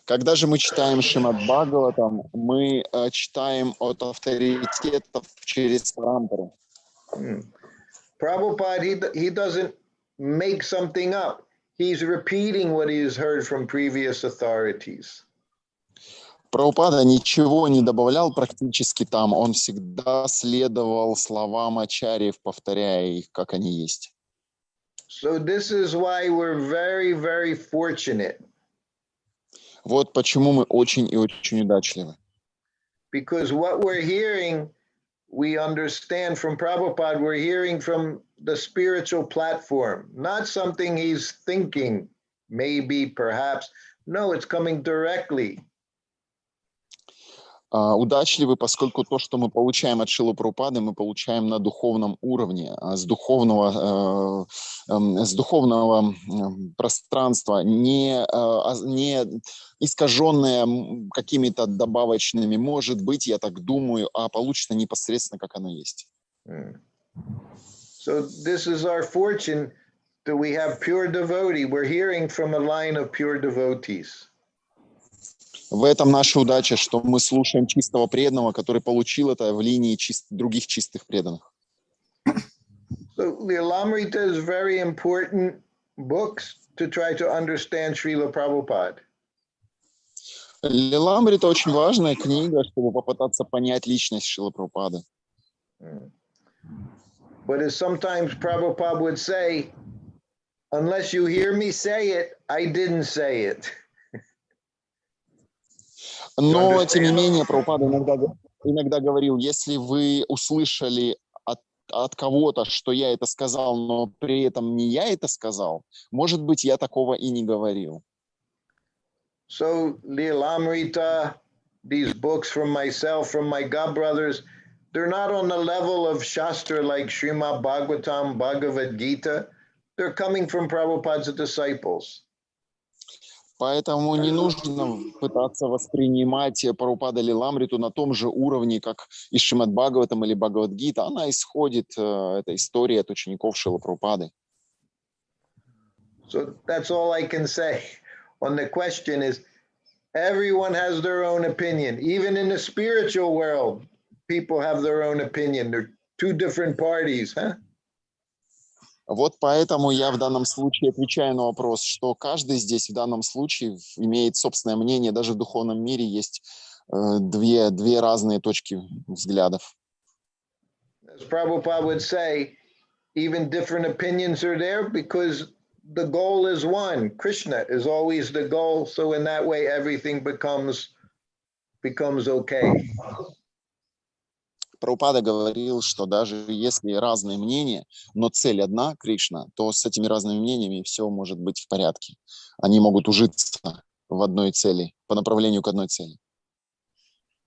Когда же мы читаем Шримад Бхагаватам, мы читаем от авторитетов через парампару. Prabhupada, he doesn't make something up. He's repeating what he has heard from previous authorities. Прабхупада ничего не добавлял практически там, он всегда следовал словам ачарьев, повторяя их, как они есть. So this is why we're very, very fortunate. Вот почему мы очень и очень удачливы. Because what we're hearing, we understand from Prabhupada, we're hearing from the spiritual platform, not something he's thinking, maybe, perhaps. No, it's coming directly. Удачливы, поскольку то, что мы получаем от Шрилы Прабхупады, мы получаем на духовном уровне, с духовного пространства, не искаженное какими-то добавочными, может быть, я так думаю, а получено непосредственно, как оно есть. So this is our fortune that we have pure devotee. We're hearing from a line of pure devotees. В этом наша удача, что мы слушаем чистого преданного, который получил это в линии других чистых преданных. So Lilamrita is very important books to try to understand Srila Prabhupada. Лиламрита очень важная книга, чтобы попытаться понять личность Шрилы Прабхупады. But as sometimes Prabhupada would say, unless you hear me say it, I didn't say it. Но, тем не менее, Прабхупада иногда говорил, если вы услышали от кого-то, что я это сказал, но при этом не я это сказал, может быть, я такого и не говорил. So, Lilamrita, these books from myself, from my godbrothers, they're not on the level of Shastra like Srimad Bhagavatam, Bhagavad Gita. They're coming from Prabhupada's disciples. Поэтому не нужно пытаться воспринимать Прабхупада Лиламриту на том же уровне, как и Шримад Бхагаватам или Бхагавад-гита. Она исходит, эта история от учеников Шрилы Прабхупады. So that's all I can say on the question is, everyone has their own opinion. Even in the spiritual world, people have their own opinion. They're two different parties, huh? Вот поэтому я в данном случае отвечаю на вопрос, что каждый здесь в данном случае имеет собственное мнение. Даже в духовном мире есть две разные точки взглядов. As Prabhupada would say, even different opinions are there because the goal is one. Krishna is always the goal. So in that way, everything becomes okay. Прабхупада говорил, что даже если разные мнения, но цель одна, Кришна, то с этими разными мнениями все может быть в порядке. Они могут ужиться в одной цели, по направлению к одной цели.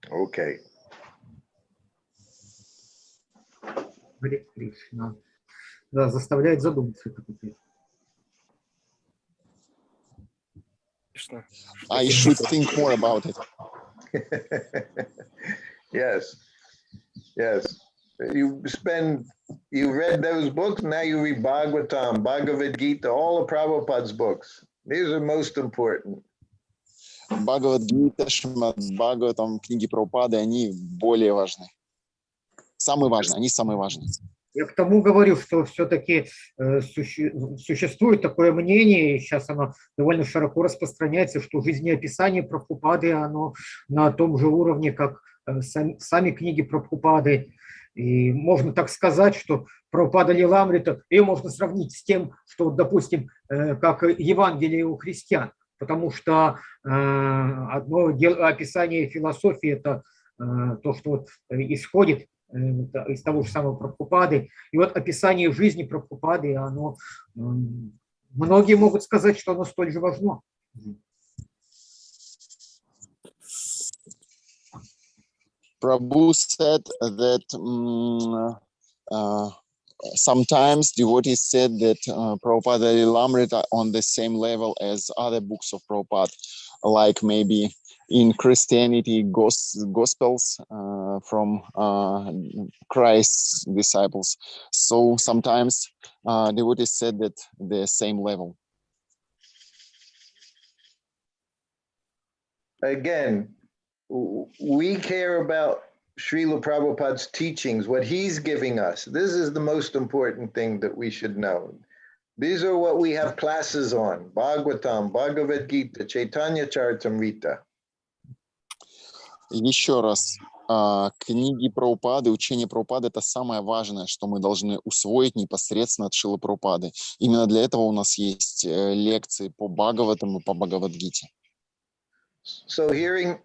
Okay. Харе Кришна. Да, заставляет задуматься. I should think more about it. Yes. You read those books, now you read Bhagavatam, Bhagavad Gita, all of Prabhupada's books. These are most important. Бхагавад-гита, Шримад Бхагаватам, книги Прабхупады, они более важны. Самые важные, они самые важные. Я к тому говорю, что все-таки существует такое мнение, и сейчас оно довольно широко распространяется, что жизнеописание Прабхупады, оно на том же уровне, как сами книги Прабхупады. И можно так сказать, что Прабхупада Лиламрита, ее можно сравнить с тем, что, допустим, как Евангелие у христиан, потому что одно описание философии – это то, что исходит из того же самого Прабхупады. И вот описание жизни Прабхупады, оно, многие могут сказать, что оно столь же важно. Prabhu said that sometimes devotees said that Prabhupada Lilamrita on the same level as other books of Prabhupada, like maybe in Christianity, Gospels from Christ's disciples. So sometimes devotees said that the same level. Again, we care about Srila Prabhupada's teachings, what he's giving us. This is the most important thing that we should know. These are what we have classes on: Bhagavatam, Bhagavad Gita, Chaitanya Charitamrita. Еще раз, книги Прабхупады, учение Прабхупады – это самое важное, что мы должны усвоить непосредственно от Шрилы Прабхупады. Именно для этого у нас есть лекции по Бхагаватам и по Бхагавад-гите. So hearing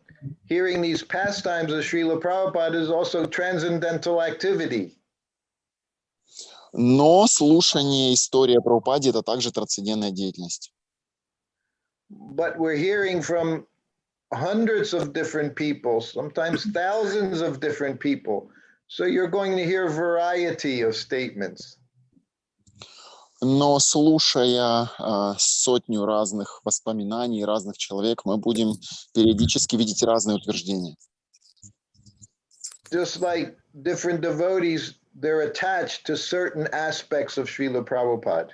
these pastimes of Srila Prabhupada is also transcendental activity. Но слушание истории о Прабхупаде – это также трансцендентная деятельность. But we're hearing from hundreds of different people, sometimes thousands of different people. So you're going to hear a variety of statements. Но слушая сотню разных воспоминаний разных человек, мы будем периодически видеть разные утверждения. Just like different devotees, they're attached to certain aspects of Srila Prabhupada.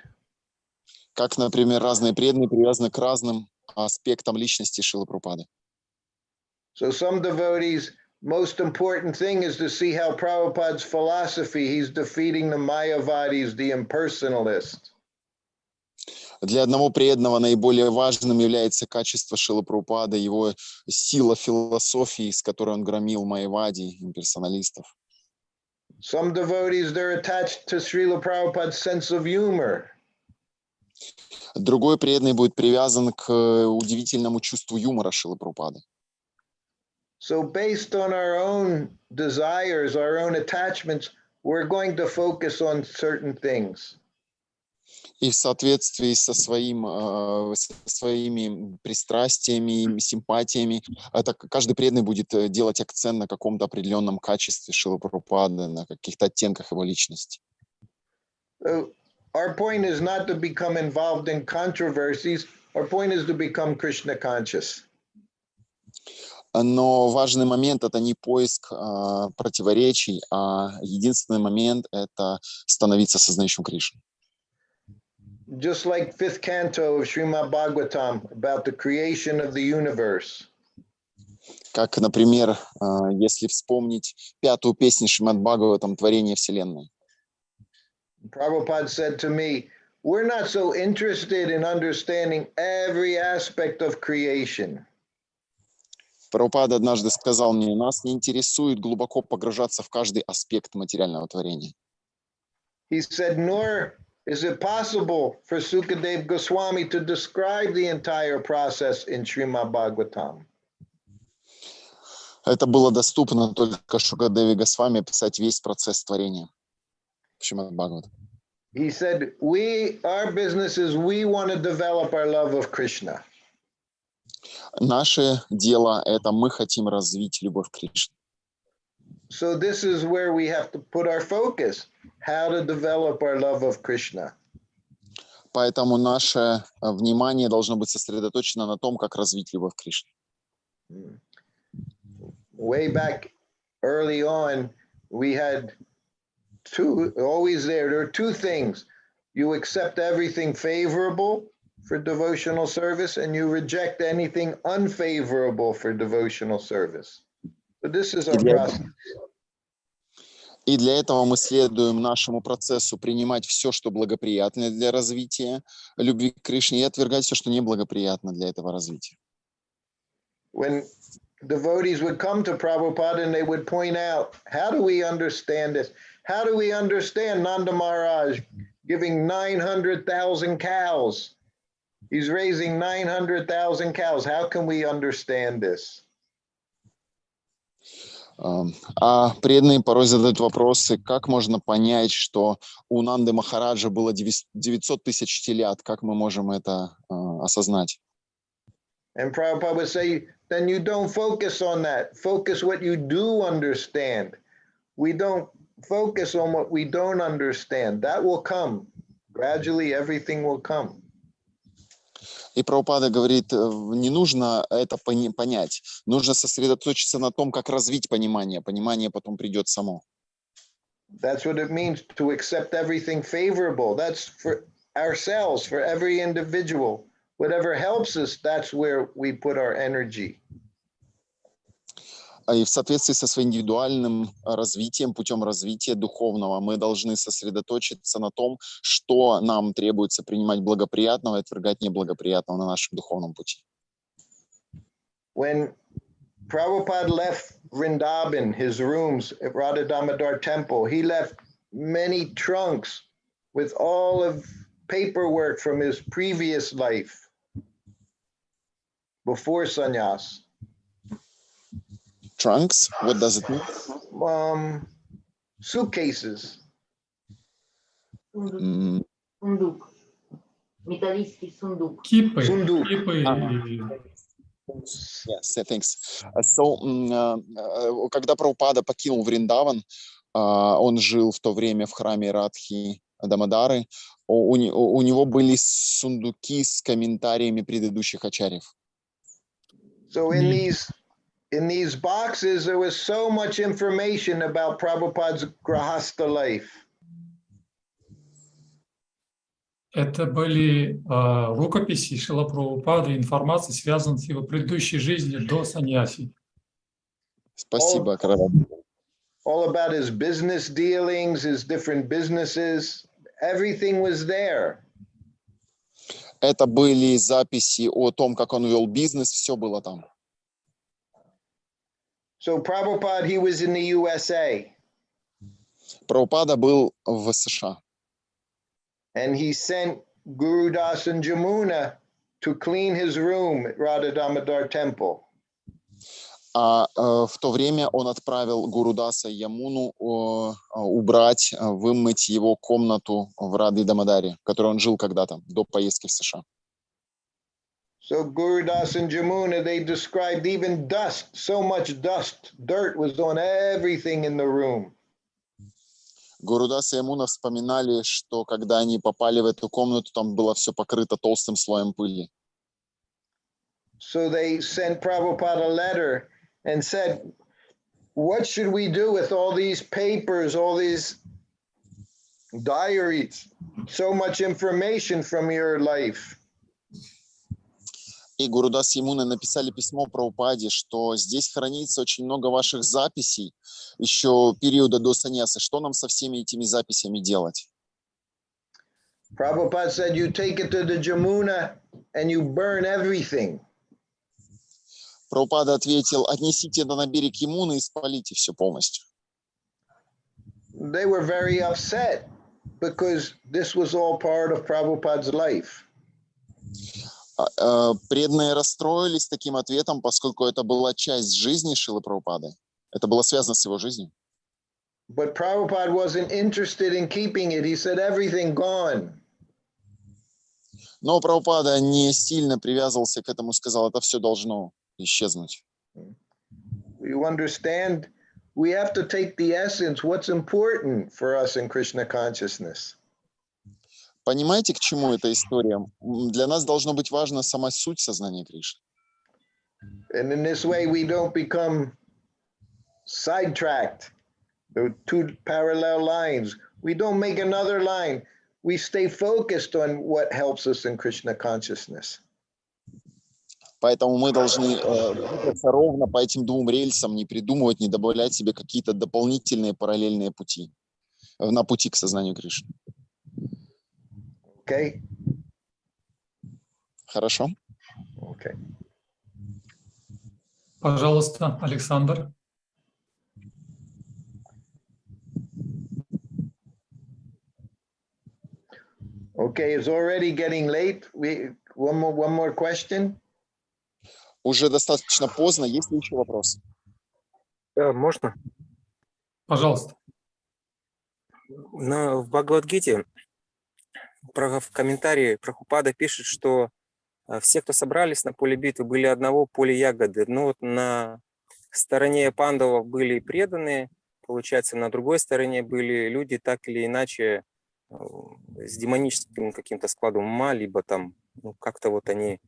Как, например, разные преданные привязаны к разным аспектам личности Шрилы Прабхупады. So some devotees, most important thing is to see how Prabhupada's philosophy, he's defeating the Mayavadis, the impersonalists. Для одного преданного наиболее важным является качество Шрилы Прабхупады, его сила философии, с которой он громил майявади, имперсоналистов. Some devotees, they're attached to Srila Prabhupada's sense of humor. Другой преданный будет привязан к удивительному чувству юмора Шрилы Прабхупады. So based on our own desires, our own attachments, we're going to focus on certain things. И в соответствии со своими пристрастиями, симпатиями, это каждый преданный будет делать акцент на каком-то определенном качестве Шрилы Прабхупады, на каких-то оттенках его личности. Our point is not to become involved in controversies. Our point is to become Krishna conscious. Но важный момент – это не поиск противоречий, а единственный момент – это становиться сознающим Кришну. Just like fifth canto of Srimad Bhagavatam about the creation of the universe. Как, например, если вспомнить 5-ю песню Шримад Бхагаватам «Творение Вселенной». Prabhupada said to me, we're not so interested in understanding every aspect of creation. Прабхупада однажды сказал мне, нас не интересует глубоко погружаться в каждый аспект материального творения. He said, nor is it possible for Sukadeva Goswami to describe the entire process in Srimad Bhagavatam. Это было доступно только Шукадеве Госвами описать весь процесс творения. Шримад Бхагаватам. He said, our business is we want to develop our love of Krishna. Наше дело – это мы хотим развить любовь к Кришне. So this is where we have to put our focus, how to develop our love of Krishna. Поэтому наше внимание должно быть сосредоточено на том, как развить любовь к Кришне. Way back early on, we had there are two things. You accept everything favorable for devotional service and you reject anything unfavorable for devotional service. So this is our process. И для этого мы следуем нашему процессу принимать все, что благоприятно для развития любви к Кришне, и отвергать все, что неблагоприятно для этого развития. When devotees would come to Prabhupada and they would point out, how do we understand this? How do we understand Nanda Maharaj giving 900,000 cows? He's raising 900,000 cows. How can we understand this? А преданные порой задают вопросы, как можно понять, что у Нанды Махараджа было 900 тысяч телят, как мы можем это осознать? And Prabhupada would say, then you don't focus on that. Focus what you do understand. We don't focus on what we don't understand. That will come. Gradually, everything will come. И Прабхупада говорит, не нужно это понять, нужно сосредоточиться на том, как развить понимание. Понимание потом придет само. That's what it means to accept everything favorable. That's for ourselves, for every individual. Whatever helps us, that's where we put our energy. И в соответствии со своим индивидуальным развитием, путем развития духовного, мы должны сосредоточиться на том, что нам требуется принимать благоприятного и отвергать неблагоприятного на нашем духовном пути. When Prabhupada left Vrindavan, his rooms at Radha Damodar Temple, he left many trunks with all of paperwork from his previous life before sannyas. Trunks? What does it mean? Suitcases. Сундук. Металлический сундук. Кипы. Сундук. Кипы. Yes, thanks. So, когда Прабхупада покинул Вриндаван, он жил в то время в храме Радхи Дамодары, у него были сундуки с комментариями предыдущих ачарьев. So in these boxes, there was so much information about Prabhupada's Grahastha life. Это были рукописи Шрила Прабхупады, информация, связанная с его предыдущей жизнью до саньяси. Спасибо, All about his business dealings, his different businesses, everything was there. Это были записи о том, как он вел бизнес, все было там. So Prabhupada, he was in the USA. Прабхупада был в США. And he sent Guru Das and Jamuna to clean his room at Radha Damodar Temple. А в то время он отправил Гурудаса и Ямуну убрать, вымыть его комнату в Радхе Дамодаре, в которой он жил когда-то, до поездки в США. So Guru Das and Jamuna, they described even dust, so much dust, dirt was on everything in the room. Гурудас и Ямуна вспоминали, что когда они попали в эту комнату, там было все покрыто толстым слоем пыли. So they sent Prabhupada a letter and said, what should we do with all these papers, all these diaries, so much information from your life? и Гурудас и Муна написали письмо Прабхупаде, что здесь хранится очень много ваших записей еще периода до саньяса. Что нам со всеми этими записями делать? Prabhupada said you take it to the Jamuna and you burn everything. Прабхупада ответил, отнесите это на берег Ямуны и спалите все полностью. They were very upset because this was all part of Prabhupada's life. Преданные расстроились таким ответом, поскольку это была часть жизни Шрилы Прабхупады. Это было связано с его жизнью. But Prabhupada wasn't interested in keeping it. He said everything gone. Но Прабхупада не сильно привязывался к этому, сказал, это все должно исчезнуть. You understand? We have to take the essence, what's important for us in Krishna consciousness. Понимаете, к чему эта история? Для нас должно быть важна сама суть сознания Кришны. And in this way, we don't become sidetracked. There are two parallel lines. We don't make another line. We stay focused on what helps us in Krishna consciousness. Поэтому мы должны двигаться ровно по этим двум рельсам, не придумывать, не добавлять себе какие-то дополнительные параллельные пути на пути к сознанию Кришны. Okay? Хорошо? Okay. Пожалуйста, Александр. Okay, it's already getting late. One more question. Уже достаточно поздно. Есть ли еще вопросы? Да, можно? Пожалуйста. В Бхагавад-гите в комментарии Прабхупада пишет, что все, кто собрались на поле битвы, были одного поля ягоды. Но вот на стороне пандавов были преданные, получается, на другой стороне были люди, так или иначе, с демоническим каким-то складом ума, либо там, ну, как-то вот они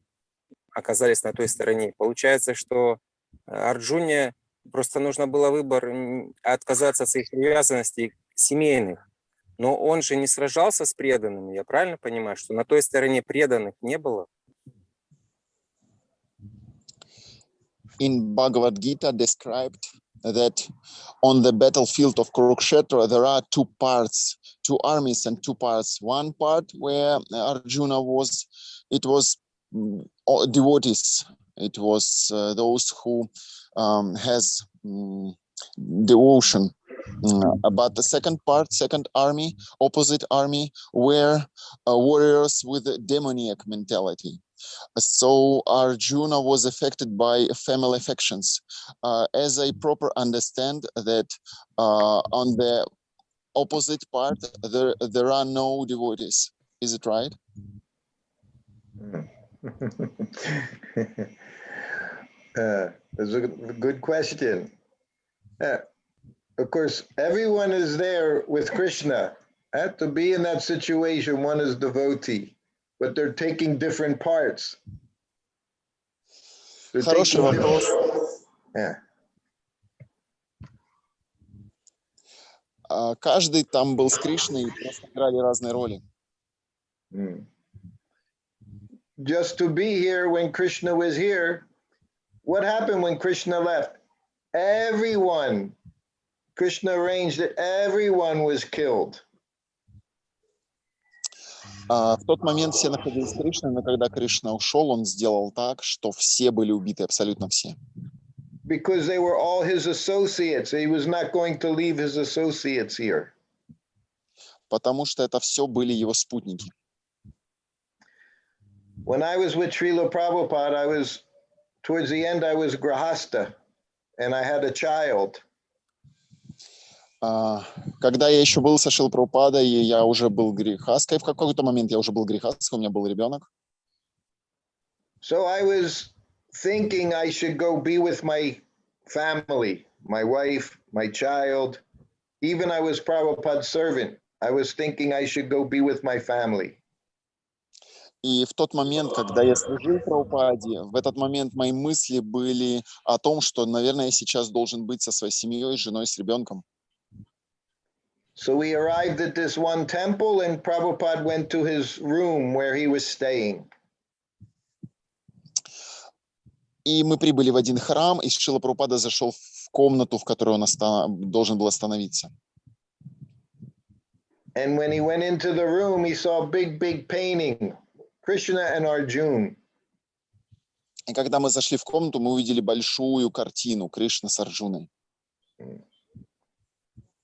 оказались на той стороне. Получается, что Арджуне просто нужно было выбор отказаться от своих привязанностей семейных. Но он же не сражался с преданными. Я правильно понимаю, что на той стороне преданных не было? In Bhagavad Gita described that on the battlefield of Kurukshetra there are two parts, two armies and two parts. One part where Arjuna was, it was devotees. It was those who has devotion. But the second part, second army, opposite army, were warriors with a demoniac mentality. So Arjuna was affected by family affections. As I proper understand that on the opposite part, there are no devotees. Is it right? That's a good question. Of course, everyone is there with Krishna. To be in that situation, one is devotee, but they're taking different parts. Хороший вопрос. Каждый там был с Кришной и просто играли разные роли. Just to be here when Krishna was here, what happened when Krishna left? Everyone, Krishna arranged that everyone was killed. В тот момент все находились с Кришной, но когда Кришна ушел, он сделал так, что все были убиты, абсолютно все. Because they were all his associates. He was not going to leave his associates here. Потому что это все были его спутники. When I was with Srila Prabhupada, towards the end, I was grahasta, and I had a child. Когда я еще был со Шрилой Прабхупадой, я уже был грехаской, в какой-то момент я уже был грехаской, у меня был ребенок. So I was thinking I should go be with my family, my wife, my child. Even I was Prabhupada's servant. I was thinking I should go be with my family. И в тот момент, когда я служил Прабхупаде, в этот момент мои мысли были о том, что, наверное, я сейчас должен быть со своей семьей, женой, с ребенком. So we arrived at this one temple, and Prabhupada went to his room where he was staying. И мы прибыли в один храм, и Шрила Прабхупада зашел в комнату, в которой он должен был остановиться. And when he went into the room, he saw a big painting, Krishna and Arjuna. И когда мы зашли в комнату, мы увидели большую картину Кришны с Арджуной.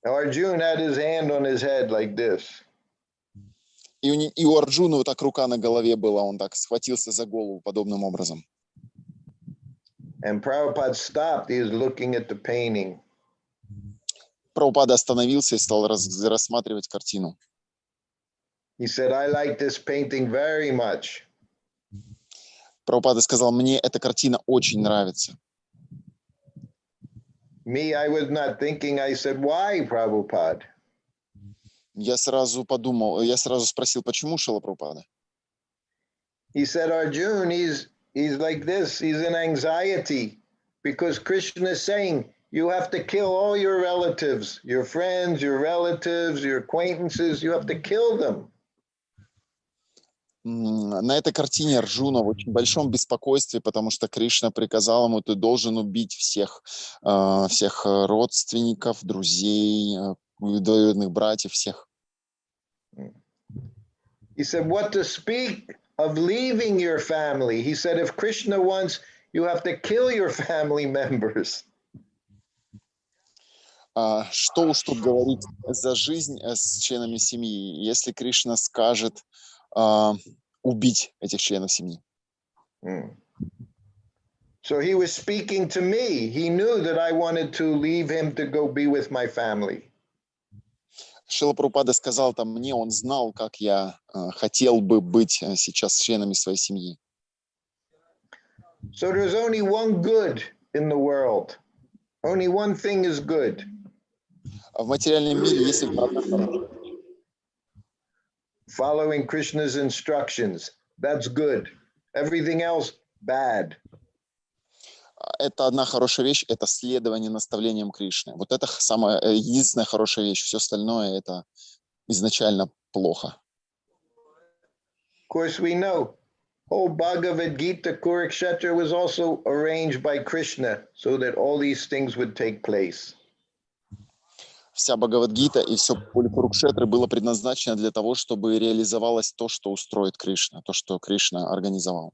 Arjuna had his hand on his head like this. И у Арджуны вот так рука на голове была, он так схватился за голову подобным образом. And Prabhupada stopped, he was looking at the painting. Прабхупада остановился и стал рассматривать картину. He said, I like this painting very much. Прабхупада сказал, мне эта картина очень нравится. Me, I was not thinking, I said, why, Prabhupada? Я сразу спросил, почему, Шрила Прабхупада? He said, Arjuna, he's like this, he's in anxiety, because Krishna is saying, you have to kill all your relatives, your friends, your relatives, your acquaintances, you have to kill them. На этой картине Арджуна в очень большом беспокойстве, потому что Кришна приказал ему, ты должен убить всех родственников, друзей, двоюродных братьев, всех. He said, what to speak of leaving your family? He said, if Krishna wants, you have to kill your family members. Что уж тут говорить за жизнь с членами семьи, если Кришна скажет убить этих членов семьи. So he was speaking to me. He knew that I wanted to leave him to go be with my family. Шрила Прабхупада сказал там мне, он знал, как я хотел бы быть сейчас с членами своей семьи. So there's only one good in the world. Only one thing is good. В материальном мире есть одна хорошая. Following Krishna's instructions, that's good. Everything else, bad. Это одна хорошая вещь, это следование наставлениям Кришны. Вот это самая единственная хорошая вещь. Все остальное это изначально плохо. Of course, we know whole Bhagavad Gita Kurukshetra was also arranged by Krishna so that all these things would take place. Вся Бхагавад-гита и все поле Курукшетры было предназначено для того, чтобы реализовалось то, что устроит Кришна, то, что Кришна организовал.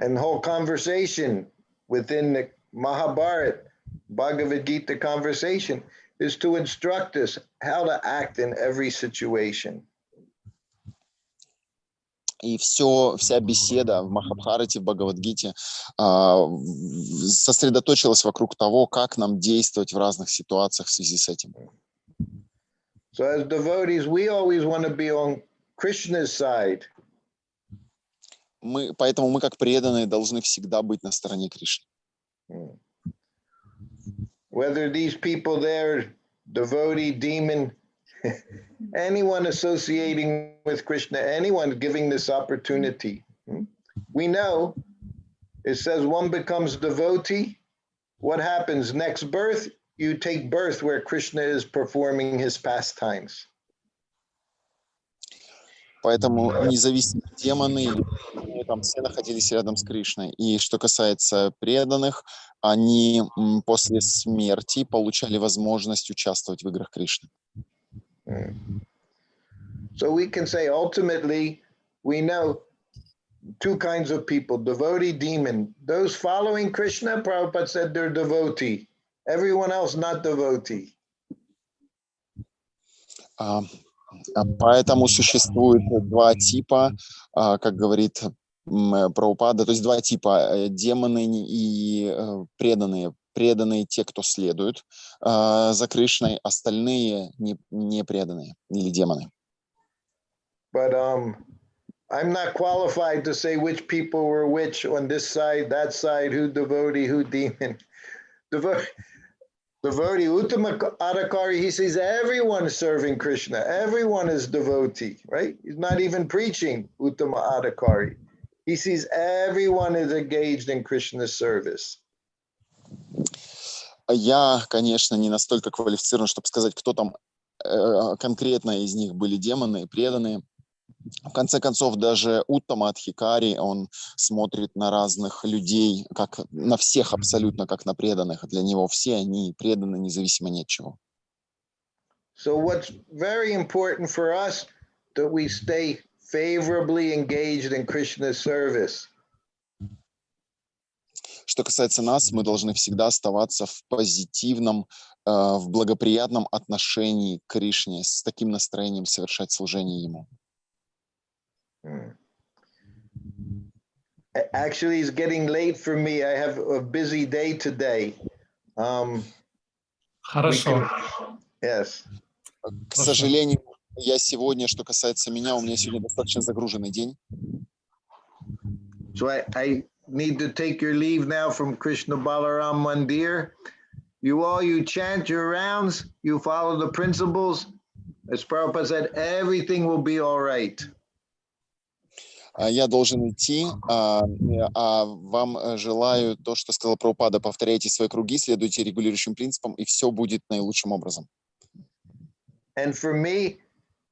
And the whole conversation within the Mahabharata, Bhagavad Gita conversation is to instruct us how to act in every situation. И вся беседа в Махабхарате, в Бхагавад-гите сосредоточилась вокруг того, как нам действовать в разных ситуациях в связи с этим. So as devotees, we always want to be on Krishna's side. Поэтому мы, как преданные, должны всегда быть на стороне Кришны. Whether these people there, devotee, demon, anyone associating with Krishna, anyone giving this opportunity. We know it says one becomes devotee. What happens next birth? You take birth where Krishna is performing his pastimes. Поэтому независимо демоны, там все находились рядом с Кришной. И что касается преданных, они после смерти получали возможность участвовать в играх Кришны. So we can say ultimately, we know two kinds of people, devotee, demon. Those following Krishna, Prabhupada said they're devotee. Everyone else not devotee. Поэтому существует два типа, как говорит Прабхупада, то есть два типа, демоны и преданные. Преданные те, кто следует за Кришной, остальные не преданные или демоны. But I'm not qualified to say which people were which on this side, that side, who devotee, who demon. Devotee, Uttama Adhikari, he sees everyone serving Krishna. Everyone is devotee, right? He's not even preaching Uttama Adhikari. He sees everyone is engaged in Krishna's service. Я, конечно, не настолько квалифицирован, чтобы сказать, кто там конкретно из них были демоны, преданные. В конце концов, даже Уттама Адхикари, он смотрит на разных людей, как на всех абсолютно, как на преданных. Для него все они преданы, независимо ни от чего. So what's very important for us that we stay favorably engaged in Krishna's service. Что касается нас, мы должны всегда оставаться в позитивном, в благоприятном отношении к Кришне, с таким настроением совершать служение Ему. Actually, it's getting late for me. I have a busy day today. Хорошо. Yes. К сожалению, я сегодня, что касается меня, у меня сегодня достаточно загруженный день. So I need to take your leave now from Krishna Balaram Mandir. You chant your rounds, you follow the principles. As Prabhupada said, everything will be all right. Я должен идти, а вам желаю то, что сказал Прабхупада. Повторяйте свои круги, следуйте регулирующим принципам, и все будет наилучшим образом. And for me,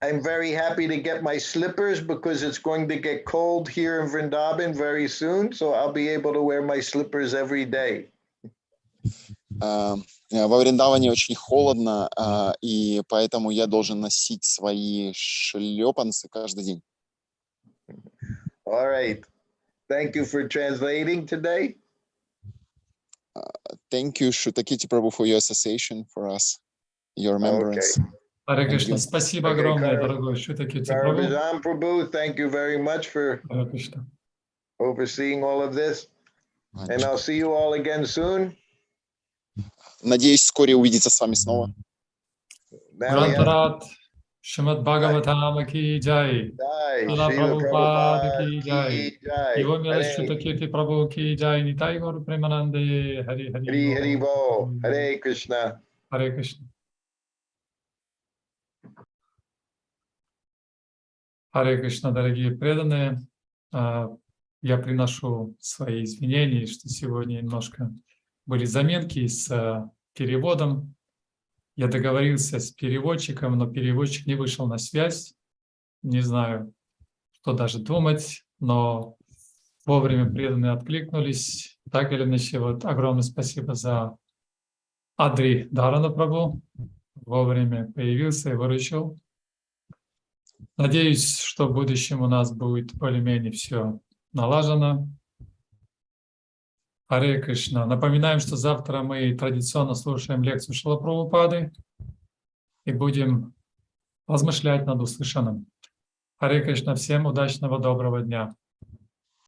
I'm very happy to get my slippers because it's going to get cold here in Vrindavan very soon, so I'll be able to wear my slippers every day. Во Вриндаване очень холодно, и поэтому я должен носить свои шлепанцы каждый день. All right. Thank you for translating today. Thank you, Srutakirti Prabhu, for your association for us, your remembrance. Okay. Харе Кришна, спасибо огромное, дорогой Срутакирти Прабху. Garbazam Prabhu, thank you very much for Харе Кришна. overseeing all of this. And I'll see you all again soon. Надеюсь, вскоре увидеться с вами снова. Грантарат, Шримад Бхагаватам ки джай, Шрила Прабхупада ки джай, Его милость Срутакирти Прабху ки джай, Нитай Гаур Премананде, Хари Hari Hari Хари. Bo, Hare Krishna. Харе Кришна. Харе Кришна, дорогие преданные. Я приношу свои извинения, что сегодня немножко были заминки с переводом. Я договорился с переводчиком, но переводчик не вышел на связь. Не знаю, что даже думать, но вовремя преданные откликнулись. Так или иначе, вот огромное спасибо за Адри Дарана Прабху. Вовремя появился и выручил. Надеюсь, что в будущем у нас будет более-менее все налажено. Харе Кришна. Напоминаем, что завтра мы традиционно слушаем лекцию Шрилы Прабхупады и будем размышлять над услышанным. Харе Кришна. Всем удачного, доброго дня.